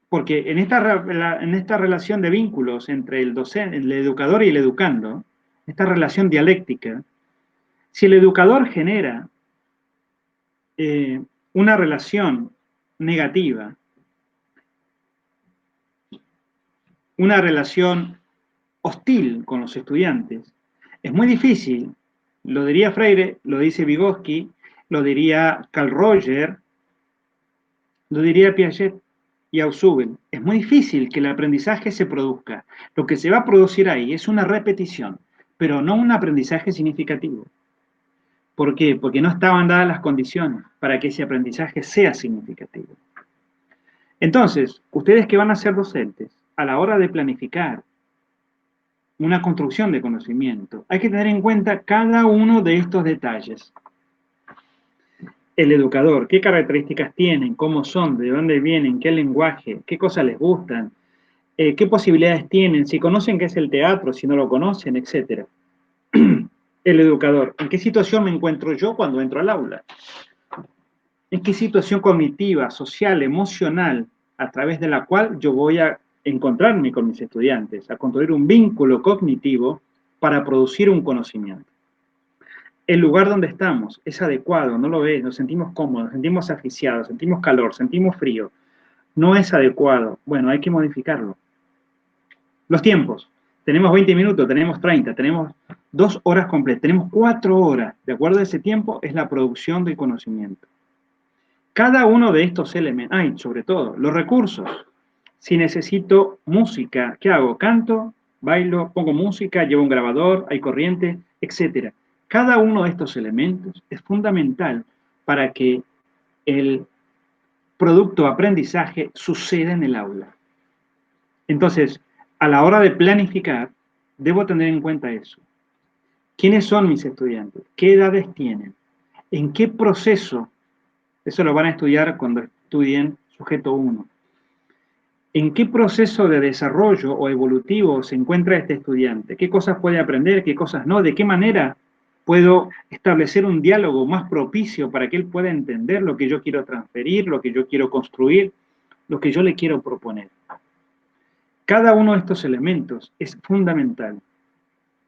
porque en esta relación de vínculos entre el docente, el educador y el educando, esta relación dialéctica, si el educador genera una relación negativa, una relación hostil con los estudiantes, es muy difícil, lo diría Freire, lo dice Vygotsky, lo diría Carl Roger, lo diría Piaget y Ausubel, es muy difícil que el aprendizaje se produzca. Lo que se va a producir ahí es una repetición, pero no un aprendizaje significativo. ¿Por qué? Porque no estaban dadas las condiciones para que ese aprendizaje sea significativo. Entonces, ustedes que van a ser docentes, a la hora de planificar una construcción de conocimiento, hay que tener en cuenta cada uno de estos detalles. El educador, qué características tienen, cómo son, de dónde vienen, qué lenguaje, qué cosas les gustan, qué posibilidades tienen, si conocen qué es el teatro, si no lo conocen, etc. El educador, ¿en qué situación me encuentro yo cuando entro al aula? ¿En qué situación cognitiva, social, emocional, a través de la cual yo voy a encontrarme con mis estudiantes, a construir un vínculo cognitivo para producir un conocimiento? El lugar donde estamos es adecuado, no lo ves, nos sentimos cómodos, nos sentimos asfixiados, sentimos calor, sentimos frío. No es adecuado. Bueno, hay que modificarlo. Los tiempos. Tenemos 20 minutos, tenemos 30, tenemos 2 horas completas, tenemos 4 horas. De acuerdo a ese tiempo es la producción del conocimiento. Cada uno de estos elementos, sobre todo, los recursos. Si necesito música, ¿qué hago? Canto, bailo, pongo música, llevo un grabador, hay corriente, etc. Cada uno de estos elementos es fundamental para que el producto aprendizaje suceda en el aula. Entonces, a la hora de planificar, debo tener en cuenta eso. ¿Quiénes son mis estudiantes? ¿Qué edades tienen? ¿En qué proceso? Eso lo van a estudiar cuando estudien sujeto 1. ¿En qué proceso de desarrollo o evolutivo se encuentra este estudiante? ¿Qué cosas puede aprender? ¿Qué cosas no? ¿De qué manera puedo establecer un diálogo más propicio para que él pueda entender lo que yo quiero transferir, lo que yo quiero construir? lo que yo le quiero proponer. Cada uno de estos elementos es fundamental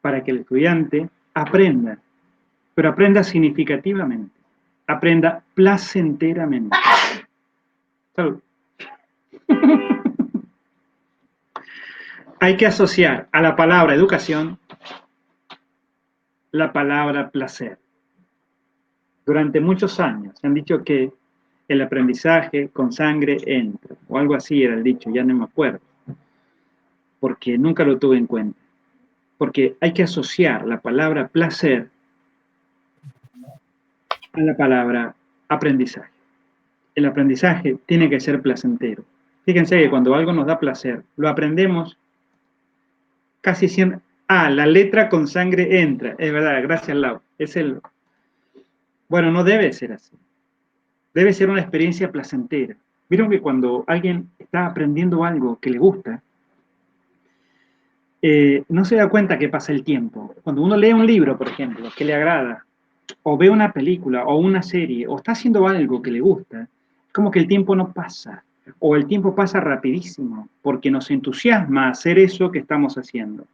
para que el estudiante aprenda, pero aprenda significativamente, aprenda placenteramente. Salud. Hay que asociar a la palabra educación la palabra placer. Durante muchos años se han dicho que el aprendizaje con sangre entra, o algo así era el dicho, ya no me acuerdo, porque nunca lo tuve en cuenta. Porque hay que asociar la palabra placer a la palabra aprendizaje. El aprendizaje tiene que ser placentero. Fíjense que cuando algo nos da placer, lo aprendemos casi siempre. Ah, la letra con sangre entra. Es verdad, gracias, Lau. Bueno, no debe ser así. Debe ser una experiencia placentera. Vieron que cuando alguien está aprendiendo algo que le gusta, no se da cuenta que pasa el tiempo. Cuando uno lee un libro, por ejemplo, que le agrada, o ve una película, o una serie, o está haciendo algo que le gusta, es como que el tiempo no pasa, o el tiempo pasa rapidísimo, porque nos entusiasma hacer eso que estamos haciendo.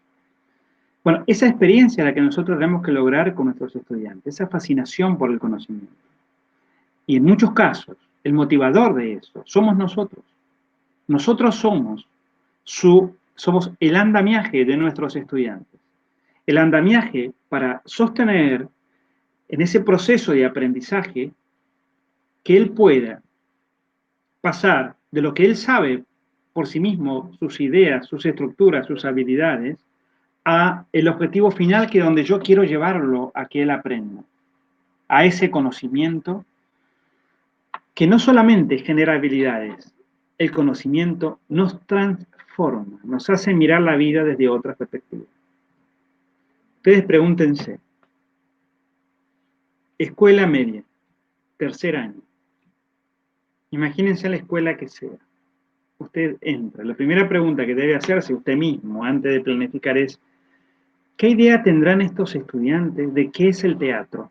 Bueno, esa experiencia es la que nosotros tenemos que lograr con nuestros estudiantes, esa fascinación por el conocimiento. Y en muchos casos, el motivador de eso somos nosotros. Nosotros somos el andamiaje de nuestros estudiantes. El andamiaje para sostener en ese proceso de aprendizaje que él pueda pasar de lo que él sabe por sí mismo, sus ideas, sus estructuras, sus habilidades, a el objetivo final que es donde yo quiero llevarlo a que él aprenda, a ese conocimiento que no solamente genera habilidades, el conocimiento nos transforma, nos hace mirar la vida desde otra perspectiva. Ustedes pregúntense, escuela media, tercer año, imagínense la escuela que sea, usted entra, la primera pregunta que debe hacerse usted mismo antes de planificar es, ¿qué idea tendrán estos estudiantes de qué es el teatro?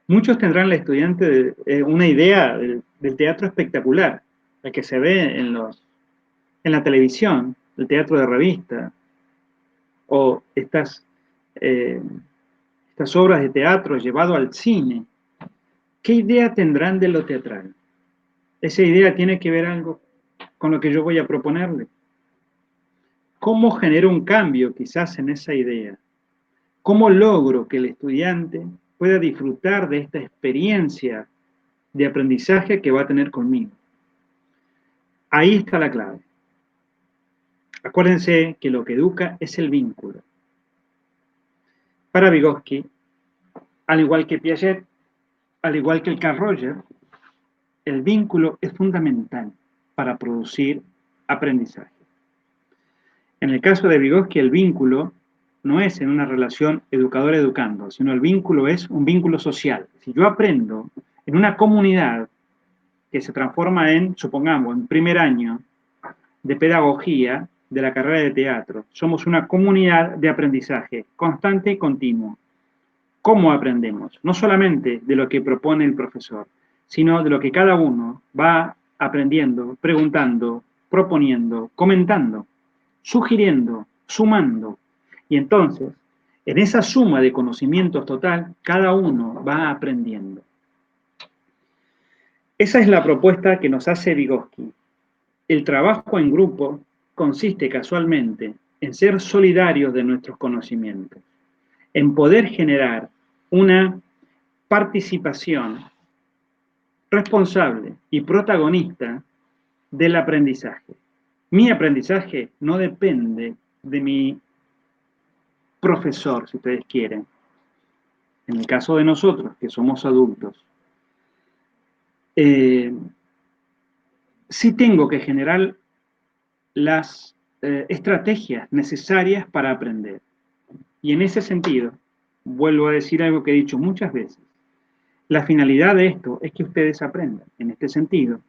Muchos tendrán la estudiante una idea del teatro espectacular, el que se ve en la televisión, el teatro de revista, o estas obras de teatro llevado al cine. ¿Qué idea tendrán de lo teatral? Esa idea tiene que ver algo con lo que yo voy a proponerle. ¿Cómo genero un cambio quizás en esa idea? ¿Cómo logro que el estudiante pueda disfrutar de esta experiencia de aprendizaje que va a tener conmigo? Ahí está la clave. Acuérdense que lo que educa es el vínculo. Para Vygotsky, al igual que Piaget, al igual que el Carl Rogers, el vínculo es fundamental para producir aprendizaje. En el caso de Vygotsky, el vínculo no es en una relación educador-educando, sino el vínculo es un vínculo social. Si yo aprendo en una comunidad que se transforma en, supongamos, en primer año de pedagogía de la carrera de teatro, somos una comunidad de aprendizaje constante y continuo. ¿Cómo aprendemos? No solamente de lo que propone el profesor, sino de lo que cada uno va aprendiendo, preguntando, proponiendo, comentando, sugiriendo, sumando. Y entonces, en esa suma de conocimientos total, cada uno va aprendiendo. Esa es la propuesta que nos hace Vygotsky. El trabajo en grupo consiste casualmente en ser solidarios de nuestros conocimientos, en poder generar una participación responsable y protagonista del aprendizaje. Mi aprendizaje no depende de mi profesor, si ustedes quieren. En el caso de nosotros, que somos adultos, sí tengo que generar las estrategias necesarias para aprender. Y en ese sentido, vuelvo a decir algo que he dicho muchas veces. La finalidad de esto es que ustedes aprendan. En este sentido,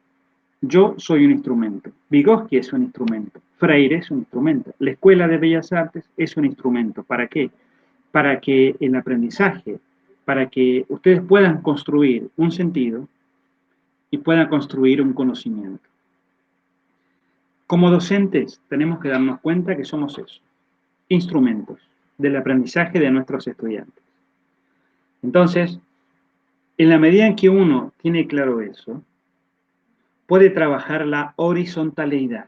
yo soy un instrumento. Vygotsky es un instrumento. Freire es un instrumento. La Escuela de Bellas Artes es un instrumento. ¿Para qué? Para que el aprendizaje, para que ustedes puedan construir un sentido, y puedan construir un conocimiento. Como docentes tenemos que darnos cuenta que somos eso, instrumentos del aprendizaje de nuestros estudiantes. Entonces, en la medida en que uno tiene claro eso, puede trabajar la horizontalidad,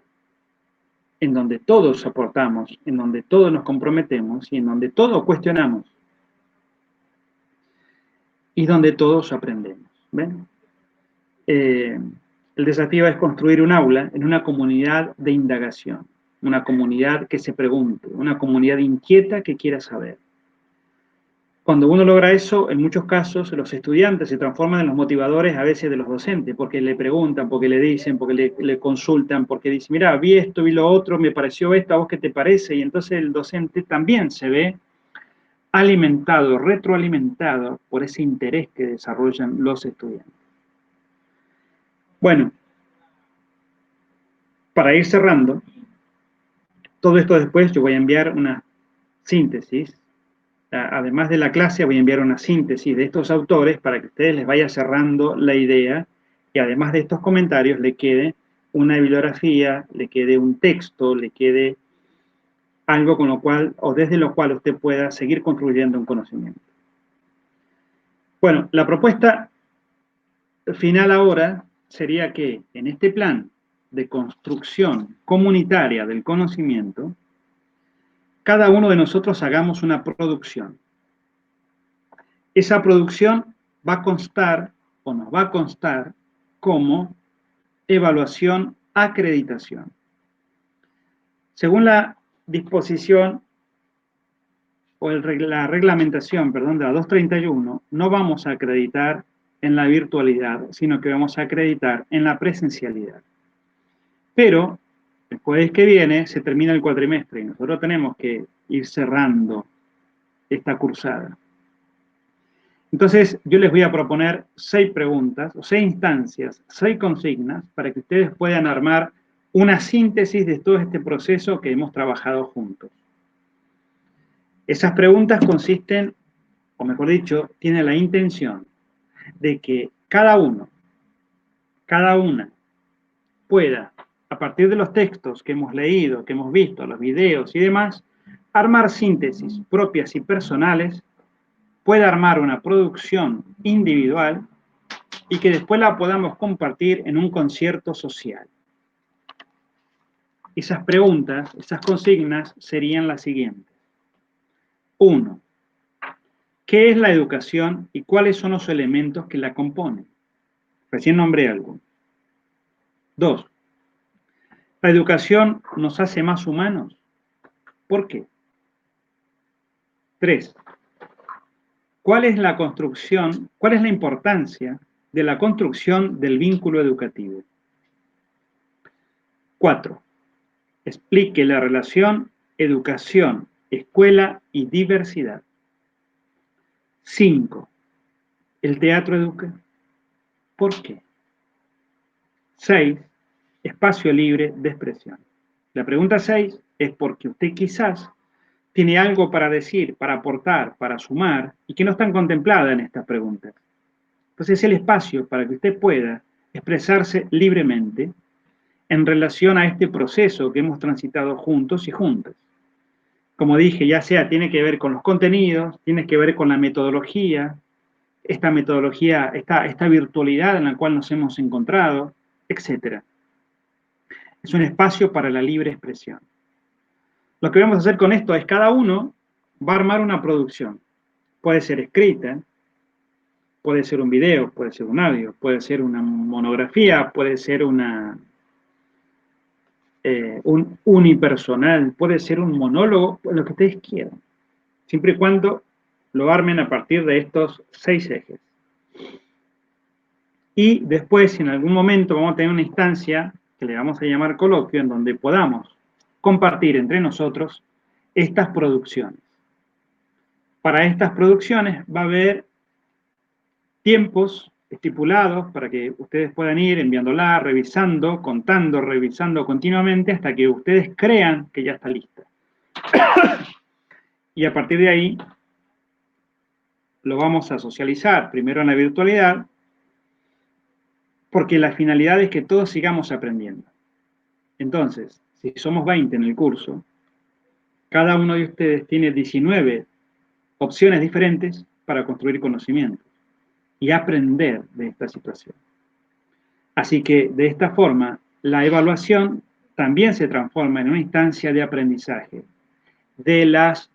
en donde todos aportamos, en donde todos nos comprometemos y en donde todos cuestionamos y donde todos aprendemos. ¿Ven? El desafío es construir un aula en una comunidad de indagación, una comunidad que se pregunte, una comunidad inquieta que quiera saber. Cuando uno logra eso, en muchos casos los estudiantes se transforman en los motivadores a veces de los docentes, porque le preguntan, porque le dicen, porque le consultan, porque dicen, mira, vi esto, vi lo otro, me pareció esto, ¿a vos qué te parece? Y entonces el docente también se ve alimentado, retroalimentado por ese interés que desarrollan los estudiantes. Bueno, para ir cerrando, todo esto después yo voy a enviar una síntesis. Además de la clase, voy a enviar una síntesis de estos autores para que ustedes les vaya cerrando la idea y además de estos comentarios le quede una bibliografía, le quede un texto, le quede algo con lo cual, o desde lo cual usted pueda seguir construyendo un conocimiento. Bueno, la propuesta final ahora sería que en este plan de construcción comunitaria del conocimiento, cada uno de nosotros hagamos una producción. Esa producción va a constar, o nos va a constar, como evaluación, acreditación. Según la disposición o la reglamentación, perdón, de la 231, no vamos a acreditar en la virtualidad, sino que vamos a acreditar en la presencialidad. Pero el jueves que viene se termina el cuatrimestre y nosotros tenemos que ir cerrando esta cursada. Entonces, yo les voy a proponer 6 preguntas, o 6 instancias, 6 consignas, para que ustedes puedan armar una síntesis de todo este proceso que hemos trabajado juntos. Esas preguntas consisten, o mejor dicho, tienen la intención de que cada uno, cada una, pueda, a partir de los textos que hemos leído, que hemos visto, los videos y demás, armar síntesis propias y personales, pueda armar una producción individual y que después la podamos compartir en un concierto social. Esas preguntas, esas consignas serían las siguientes. 1. ¿Qué es la educación y cuáles son los elementos que la componen? Recién nombré algo. 2. ¿La educación nos hace más humanos? ¿Por qué? 3. ¿Cuál es la construcción, cuál es la importancia de la construcción del vínculo educativo? 4. Explique la relación educación, escuela y diversidad. 5. ¿El teatro educa? ¿Por qué? 6. Espacio libre de expresión. La pregunta 6 es porque usted quizás tiene algo para decir, para aportar, para sumar, y que no están contempladas en estas preguntas. Entonces es el espacio para que usted pueda expresarse libremente en relación a este proceso que hemos transitado juntos y juntas. Como dije, ya sea tiene que ver con los contenidos, tiene que ver con la metodología, esta metodología, esta virtualidad en la cual nos hemos encontrado, etc. Es un espacio para la libre expresión. Lo que vamos a hacer con esto es cada uno va a armar una producción. Puede ser escrita, puede ser un video, puede ser un audio, puede ser una monografía, puede ser un unipersonal, puede ser un monólogo, lo que ustedes quieran. Siempre y cuando lo armen a partir de estos 6 ejes. Y después, si en algún momento vamos a tener una instancia que le vamos a llamar coloquio, en donde podamos compartir entre nosotros estas producciones. Para estas producciones va a haber tiempos estipulados para que ustedes puedan ir enviándola, revisando, contando, revisando continuamente hasta que ustedes crean que ya está lista. Y a partir de ahí lo vamos a socializar primero en la virtualidad, porque la finalidad es que todos sigamos aprendiendo. Entonces, si somos 20 en el curso, cada uno de ustedes tiene 19 opciones diferentes para construir conocimiento y aprender de esta situación. Así que, de esta forma, la evaluación también se transforma en una instancia de aprendizaje de las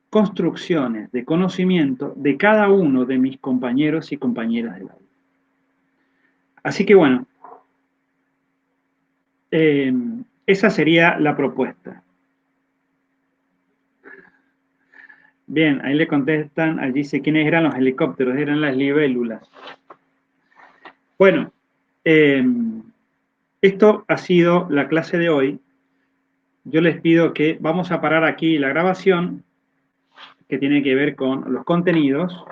construcciones de conocimiento de cada uno de mis compañeros y compañeras del aula. Así que bueno, esa sería la propuesta. Bien, ahí le contestan, allí dice quiénes eran los helicópteros, eran las libélulas. Bueno, esto ha sido la clase de hoy. Yo les pido que vamos a parar aquí la grabación, que tiene que ver con los contenidos.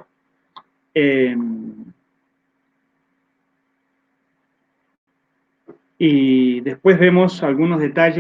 Y después vemos algunos detalles